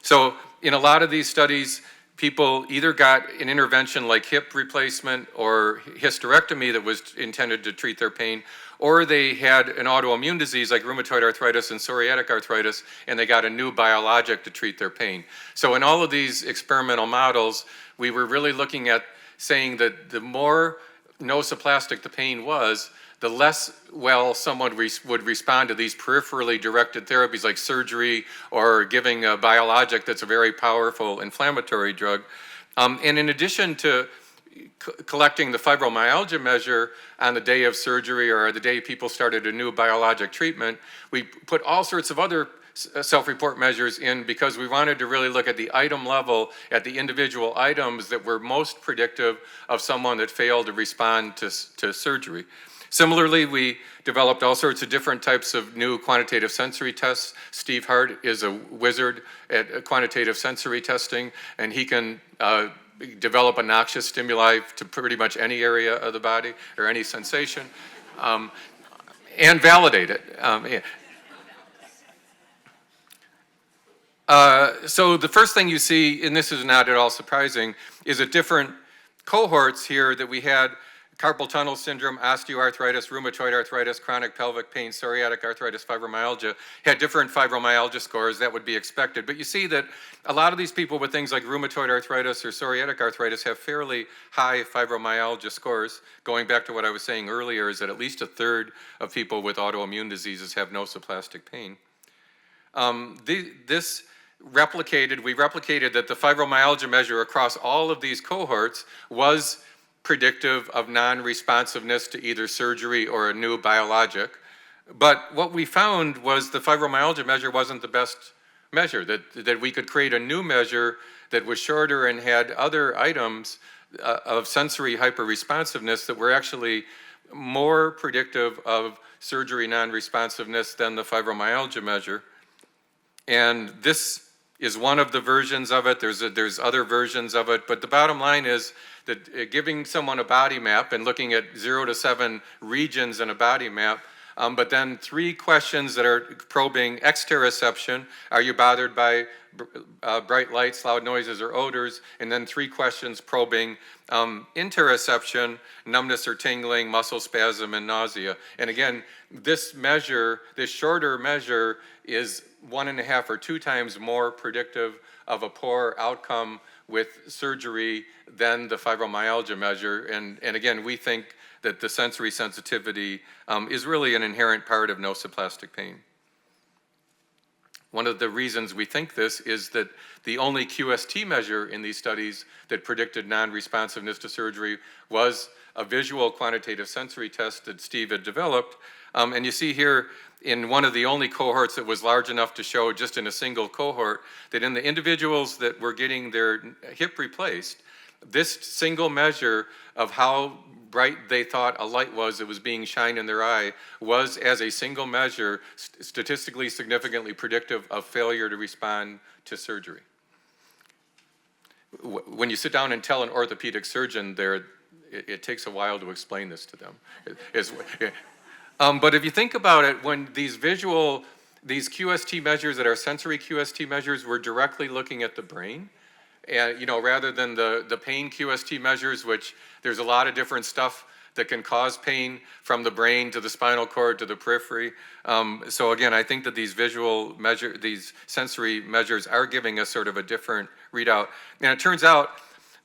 So in a lot of these studies, people either got an intervention like hip replacement or hysterectomy that was intended to treat their pain, or they had an autoimmune disease like rheumatoid arthritis and psoriatic arthritis, and they got a new biologic to treat their pain. So in all of these experimental models, we were really looking at saying that the more nociplastic the pain was, the less well someone would respond to these peripherally directed therapies like surgery or giving a biologic that's a very powerful inflammatory drug. And in addition to collecting the fibromyalgia measure on the day of surgery or the day people started a new biologic treatment, we put all sorts of other self-report measures in because we wanted to really look at the item level, at the individual items that were most predictive of someone that failed to respond to surgery. Similarly, we developed all sorts of different types of new quantitative sensory tests. Steve Hart is a wizard at quantitative sensory testing, and he can develop a noxious stimuli to pretty much any area of the body or any sensation, and validate it. So the first thing you see, and this is not at all surprising, is that different cohorts here that we had: carpal tunnel syndrome, osteoarthritis, rheumatoid arthritis, chronic pelvic pain, psoriatic arthritis, fibromyalgia, had different fibromyalgia scores. That would be expected. But you see that a lot of these people with things like rheumatoid arthritis or psoriatic arthritis have fairly high fibromyalgia scores. Going back to what I was saying earlier, is that at least a third of people with autoimmune diseases have nociplastic pain. We replicated that the fibromyalgia measure across all of these cohorts was predictive of non-responsiveness to either surgery or a new biologic. But what we found was the fibromyalgia measure wasn't the best measure, that we could create a new measure that was shorter and had other items of sensory hyperresponsiveness that were actually more predictive of surgery non-responsiveness than the fibromyalgia measure. And this is one of the versions of it. There's other versions of it, but the bottom line is that giving someone a body map and looking at 0 to 7 regions in a body map, but then 3 questions that are probing exteroception. Are you bothered by bright lights, loud noises, or odors? And then 3 questions probing interoception, numbness or tingling, muscle spasm, and nausea. And again, this measure, this shorter measure, is 1.5 or 2 times more predictive of a poor outcome with surgery than the fibromyalgia measure. And again, we think that the sensory sensitivity is really an inherent part of nociplastic pain. One of the reasons we think this is that the only QST measure in these studies that predicted non-responsiveness to surgery was a visual quantitative sensory test that Steve had developed. And you see here in one of the only cohorts that was large enough to show just in a single cohort that in the individuals that were getting their hip replaced, this single measure of how bright they thought a light was that was being shined in their eye was, as a single measure, statistically significantly predictive of failure to respond to surgery. When you sit down and tell an orthopedic surgeon, it takes a while to explain this to them. But if you think about it, when these QST measures that are sensory QST measures, we're directly looking at the brain. And, rather than the pain QST measures, which there's a lot of different stuff that can cause pain from the brain to the spinal cord to the periphery. So again, I think that these sensory measures are giving us sort of a different readout. And it turns out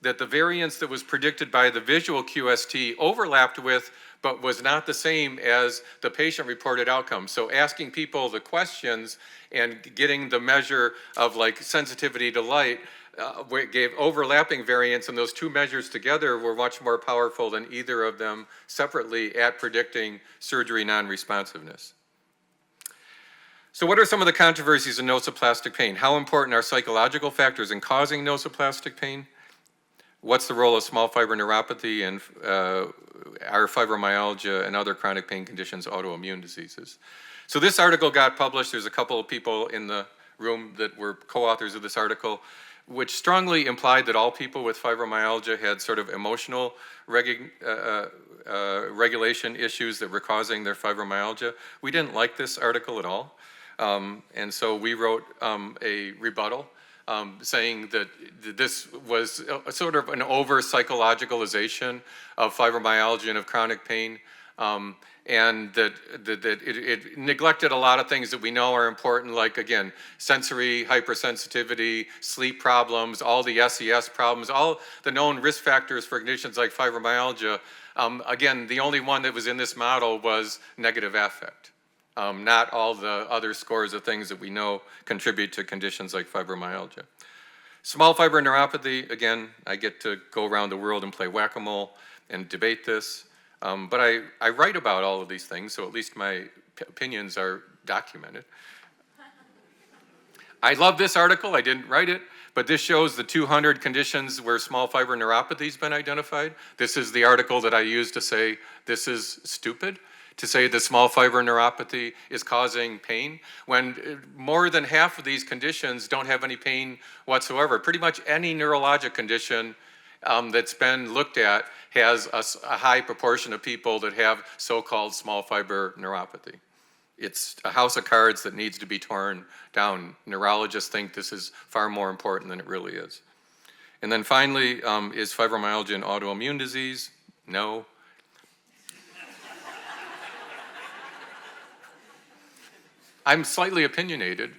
that the variance that was predicted by the visual QST overlapped with, but was not the same as the patient-reported outcome. So asking people the questions and getting the measure of sensitivity to light gave overlapping variance, and those two measures together were much more powerful than either of them separately at predicting surgery non-responsiveness. So what are some of the controversies in nociplastic pain? How important are psychological factors in causing nociplastic pain? What's the role of small fiber neuropathy and are fibromyalgia and other chronic pain conditions autoimmune diseases? So this article got published. There's a couple of people in the room that were co-authors of this article, which strongly implied that all people with fibromyalgia had sort of emotional regulation issues that were causing their fibromyalgia. We didn't like this article at all, and so we wrote a rebuttal saying that this was sort of an over-psychologicalization of fibromyalgia and of chronic pain, and that it neglected a lot of things that we know are important, like, again, sensory hypersensitivity, sleep problems, all the SES problems, all the known risk factors for conditions like fibromyalgia. Again, the only one that was in this model was negative affect, not all the other scores of things that we know contribute to conditions like fibromyalgia. Small fiber neuropathy, again, I get to go around the world and play whack-a-mole and debate this. But I write about all of these things, so at least my opinions are documented. I love this article. I didn't write it, but this shows the 200 conditions where small fiber neuropathy has been identified. This is the article that I used to say this is stupid, to say that small fiber neuropathy is causing pain, when more than half of these conditions don't have any pain whatsoever. Pretty much any neurologic condition that's been looked at has a high proportion of people that have so-called small fiber neuropathy. It's a house of cards that needs to be torn down. Neurologists think this is far more important than it really is. And then finally, is fibromyalgia an autoimmune disease? No. I'm slightly opinionated,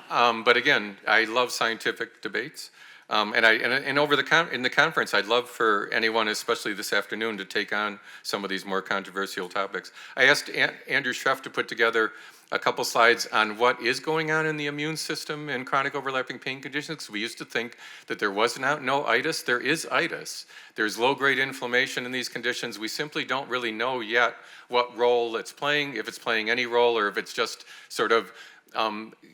but again, I love scientific debates. In the conference, I'd love for anyone, especially this afternoon, to take on some of these more controversial topics. I asked Andrew Schreff to put together a couple slides on what is going on in the immune system in chronic overlapping pain conditions, because we used to think that there was no itis. There is itis. There's low-grade inflammation in these conditions. We simply don't really know yet what role it's playing, if it's playing any role, or if it's just sort of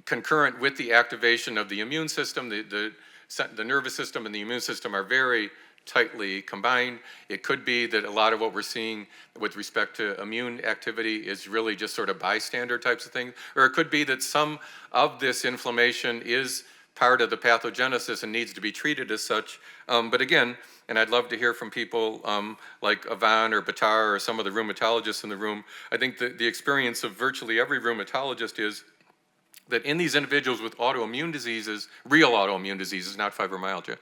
concurrent with the activation of the immune system. The nervous system and the immune system are very tightly combined. It could be that a lot of what we're seeing with respect to immune activity is really just sort of bystander types of things, or it could be that some of this inflammation is part of the pathogenesis and needs to be treated as such. But again, and I'd love to hear from people like Ivan or Batar or some of the rheumatologists in the room. I think that the experience of virtually every rheumatologist is that in these individuals with autoimmune diseases, real autoimmune diseases, not fibromyalgia,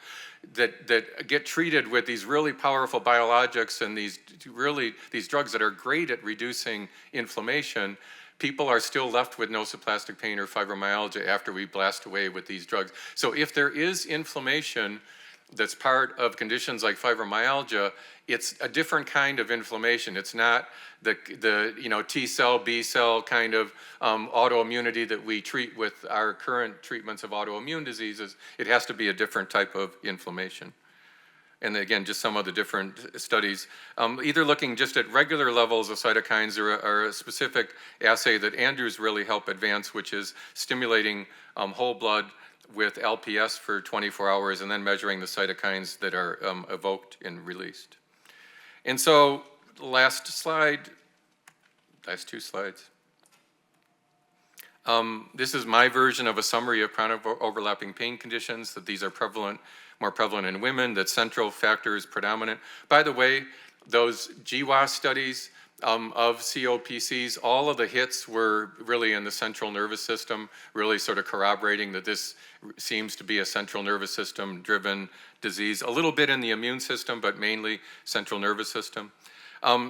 that get treated with these really powerful biologics and these drugs that are great at reducing inflammation, people are still left with nociplastic pain or fibromyalgia after we blast away with these drugs. So if there is inflammation that's part of conditions like fibromyalgia, it's a different kind of inflammation. It's not the T cell, B cell kind of autoimmunity that we treat with our current treatments of autoimmune diseases. It has to be a different type of inflammation. And again, just some of the different studies, either looking just at regular levels of cytokines or a specific assay that Andrew's really helped advance, which is stimulating whole blood with LPS for 24 hours and then measuring the cytokines that are evoked and released. And so, last slide, last two slides. This is my version of a summary of chronic overlapping pain conditions, that these are more prevalent in women, that central factor is predominant. By the way, those GWAS studies of COPCs, all of the hits were really in the central nervous system, really sort of corroborating that this seems to be a central nervous system driven disease. A little bit in the immune system, but mainly central nervous system.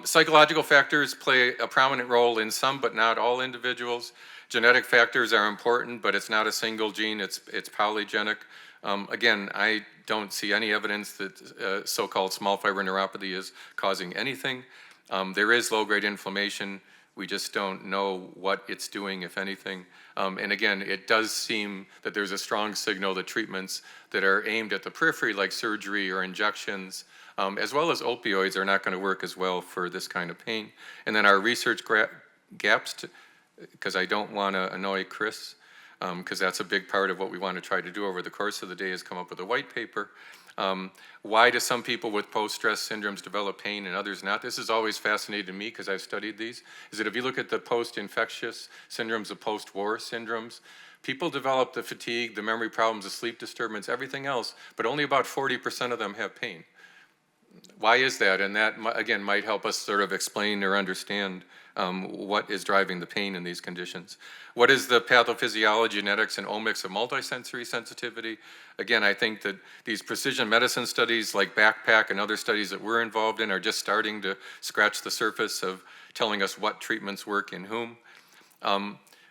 Psychological factors play a prominent role in some, but not all individuals. Genetic factors are important, but it's not a single gene, it's polygenic. Again, I don't see any evidence that so-called small fiber neuropathy is causing anything. There is low-grade inflammation. We just don't know what it's doing, if anything. And again, it does seem that there's a strong signal that treatments that are aimed at the periphery, like surgery or injections, as well as opioids, are not going to work as well for this kind of pain. And then our research gaps, because I don't want to annoy Chris, because that's a big part of what we want to try to do over the course of the day, is come up with a white paper. Why do some people with post-stress syndromes develop pain and others not? This has always fascinated me because I've studied these, is that if you look at the post-infectious syndromes, the post-war syndromes, people develop the fatigue, the memory problems, the sleep disturbance, everything else, but only about 40% of them have pain. Why is that? And that, again, might help us sort of explain or understand what is driving the pain in these conditions. What is the pathophysiology, genetics, and omics of multisensory sensitivity? Again, I think that these precision medicine studies like Backpack and other studies that we're involved in are just starting to scratch the surface of telling us what treatments work in whom.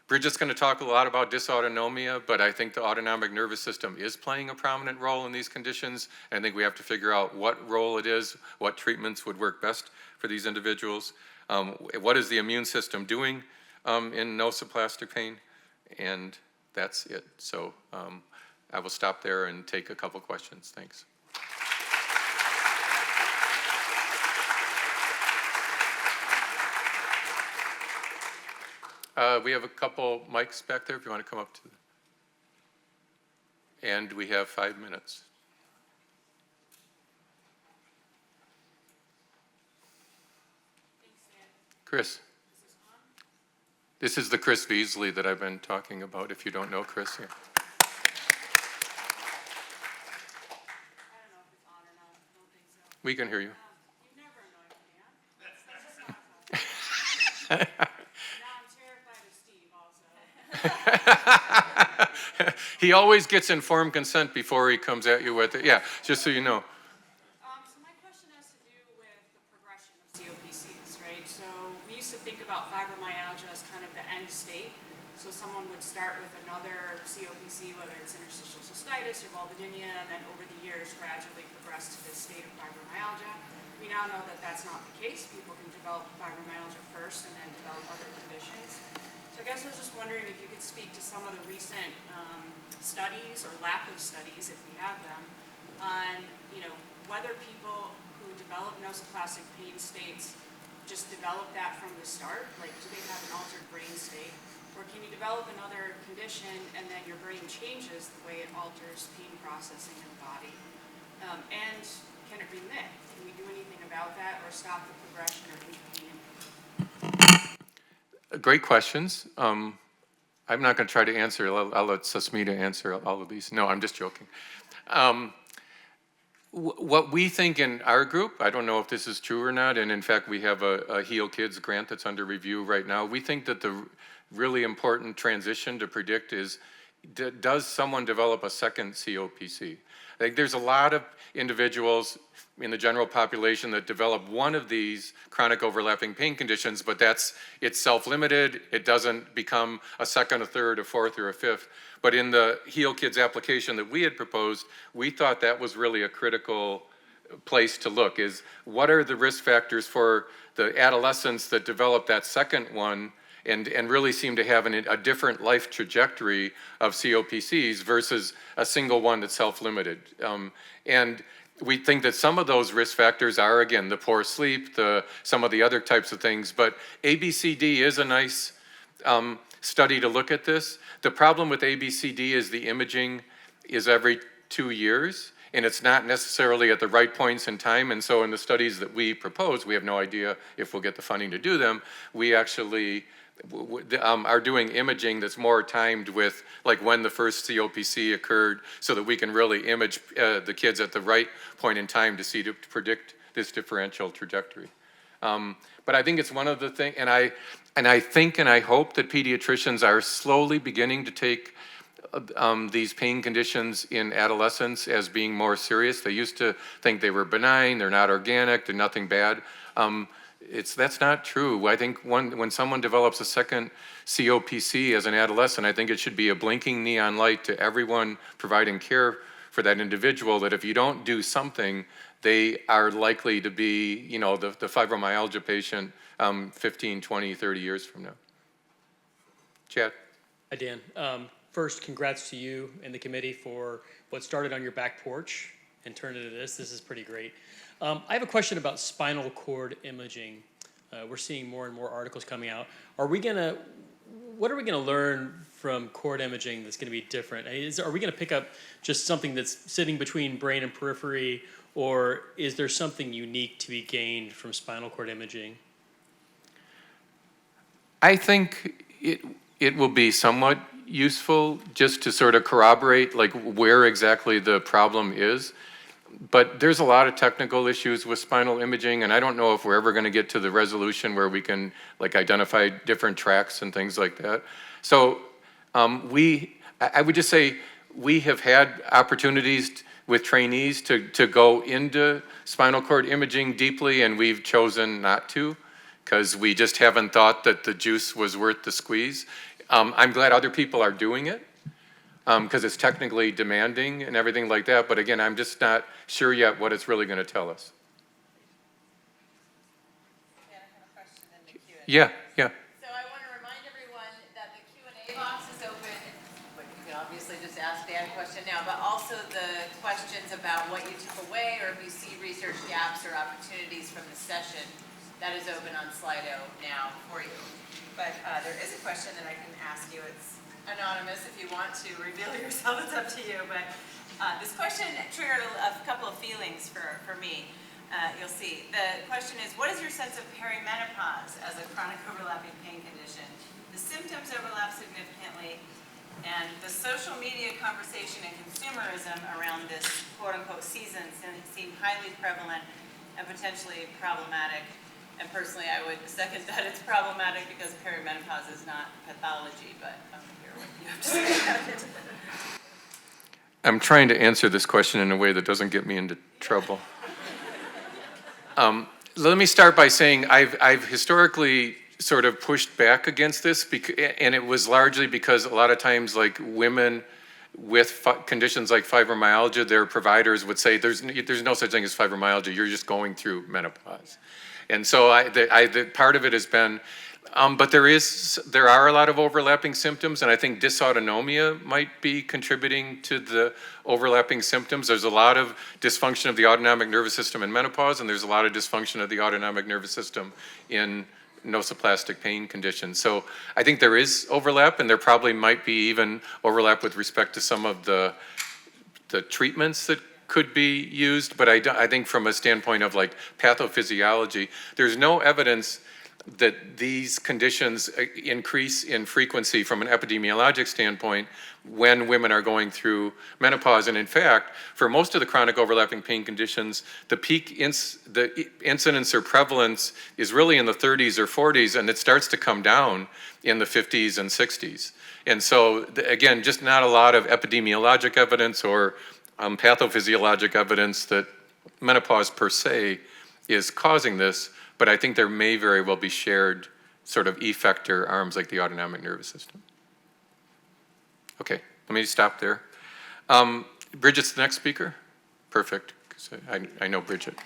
Bridget's going to talk a lot about dysautonomia, but I think the autonomic nervous system is playing a prominent role in these conditions. And I think we have to figure out what role it is, what treatments would work best for these individuals. What is the immune system doing in nociplastic pain? And that's it. So I will stop there and take a couple questions. Thanks. We have a couple mics back there if you want to come up to them. And we have 5 minutes. Chris. This is the Chris Beasley that I've been talking about, if you don't know Chris here. I don't know if it's on or not. I don't think so. We can hear you. You've never annoyed me, man. That's just awful. Now I'm terrified of Steve also. He always gets informed consent before he comes at you with it. Yeah, just so you know. So my question has to do with the progression of COPCs, right? So we used to think about fibromyalgia as kind of the end state. So someone would start with another COPC, whether it's interstitial cystitis or vulvodynia, and then over the years gradually progress to this state of fibromyalgia. We now know that that's not the case. People can develop fibromyalgia first and then develop other conditions. So I guess I was just wondering if you could speak to some of the recent studies or lack of studies, if we have them, on whether people who develop nociplastic pain states just develop that from the start, like do they have an altered brain state, or can you develop another condition and then your brain changes the way it alters pain processing in the body? And can it remit? Can we do anything about that or stop the progression or intervene? Great questions. I'm not going to try to answer. I'll let Susmita answer all of these. No, I'm just joking. What we think in our group, I don't know if this is true or not, and in fact we have a Heal Kids grant that's under review right now. We think that the really important transition to predict is, does someone develop a second COPC? Like, there's a lot of individuals in the general population that develop one of these chronic overlapping pain conditions, but it's self-limited. It doesn't become a second, a third, a fourth, or a fifth. But in the Heal Kids application that we had proposed, we thought that was really a critical place to look, is what are the risk factors for the adolescents that develop that second one and really seem to have a different life trajectory of COPCs versus a single one that's self-limited. And we think that some of those risk factors are, again, the poor sleep, some of the other types of things, but ABCD is a nice study to look at this. The problem with ABCD is the imaging is every 2 years, and it's not necessarily at the right points in time. And so in the studies that we propose, we have no idea if we'll get the funding to do them. We actually are doing imaging that's more timed with like when the first COPC occurred, so that we can really image the kids at the right point in time to predict this differential trajectory. But I think it's one of the things, and I think and I hope that pediatricians are slowly beginning to take these pain conditions in adolescence as being more serious. They used to think they were benign, they're not organic, they're nothing bad. That's not true. I think when someone develops a second COPC as an adolescent, I think it should be a blinking neon light to everyone providing care for that individual, that if you don't do something, they are likely to be, you know, the fibromyalgia patient 15, 20, 30 years from now. Chad? Hi, Dan. First, congrats to you and the committee for what started on your back porch and turned into this. This is pretty great. I have a question about spinal cord imaging. We're seeing more and more articles coming out. What are we gonna learn from cord imaging that's gonna be different? Are we gonna pick up just something that's sitting between brain and periphery, or is there something unique to be gained from spinal cord imaging? I think it will be somewhat useful just to sort of corroborate like where exactly the problem is. But there's a lot of technical issues with spinal imaging, and I don't know if we're ever going to get to the resolution where we can like identify different tracks and things like that. So I would just say we have had opportunities with trainees to go into spinal cord imaging deeply, and we've chosen not to because we just haven't thought that the juice was worth the squeeze. I'm glad other people are doing it, because it's technically demanding and everything like that. But again, I'm just not sure yet what it's really going to tell us. Yeah, I have a question in the Q&A. Yeah. So I want to remind everyone that the Q&A box is open, but you can obviously just ask Dan a question now, but also the questions about what you took away or if you see research gaps or opportunities from the session, that is open on Slido now for you. But there is a question that I can ask you. It's anonymous. If you want to reveal yourself, it's up to you. But this question triggered a couple of feelings for me. You'll see. The question is, what is your sense of perimenopause as a chronic overlapping pain condition? The symptoms overlap significantly, and the social media conversation and consumerism around this quote-unquote season seem highly prevalent and potentially problematic. And personally, I would second that it's problematic because perimenopause is not pathology, but I'm here what you have to say about it. I'm trying to answer this question in a way that doesn't get me into trouble. Let me start by saying I've historically sort of pushed back against this, and it was largely because a lot of times, like women with conditions like fibromyalgia, their providers would say, there's no such thing as fibromyalgia, you're just going through menopause. And so the part of it has been, but there are a lot of overlapping symptoms, and I think dysautonomia might be contributing to the overlapping symptoms. There's a lot of dysfunction of the autonomic nervous system in menopause, and there's a lot of dysfunction of the autonomic nervous system in nociplastic pain conditions. So I think there is overlap, and there probably might be even overlap with respect to some of the treatments that could be used, but I think from a standpoint of like pathophysiology, there's no evidence that these conditions increase in frequency from an epidemiologic standpoint when women are going through menopause. And in fact, for most of the chronic overlapping pain conditions, the peak the incidence or prevalence is really in the 30s or 40s, and it starts to come down in the 50s and 60s. And so, again, just not a lot of epidemiologic evidence or pathophysiologic evidence that menopause per se is causing this, but I think there may very well be shared sort of effector arms like the autonomic nervous system. Okay, let me stop there. Bridget's the next speaker? Perfect, 'cause I know Bridget.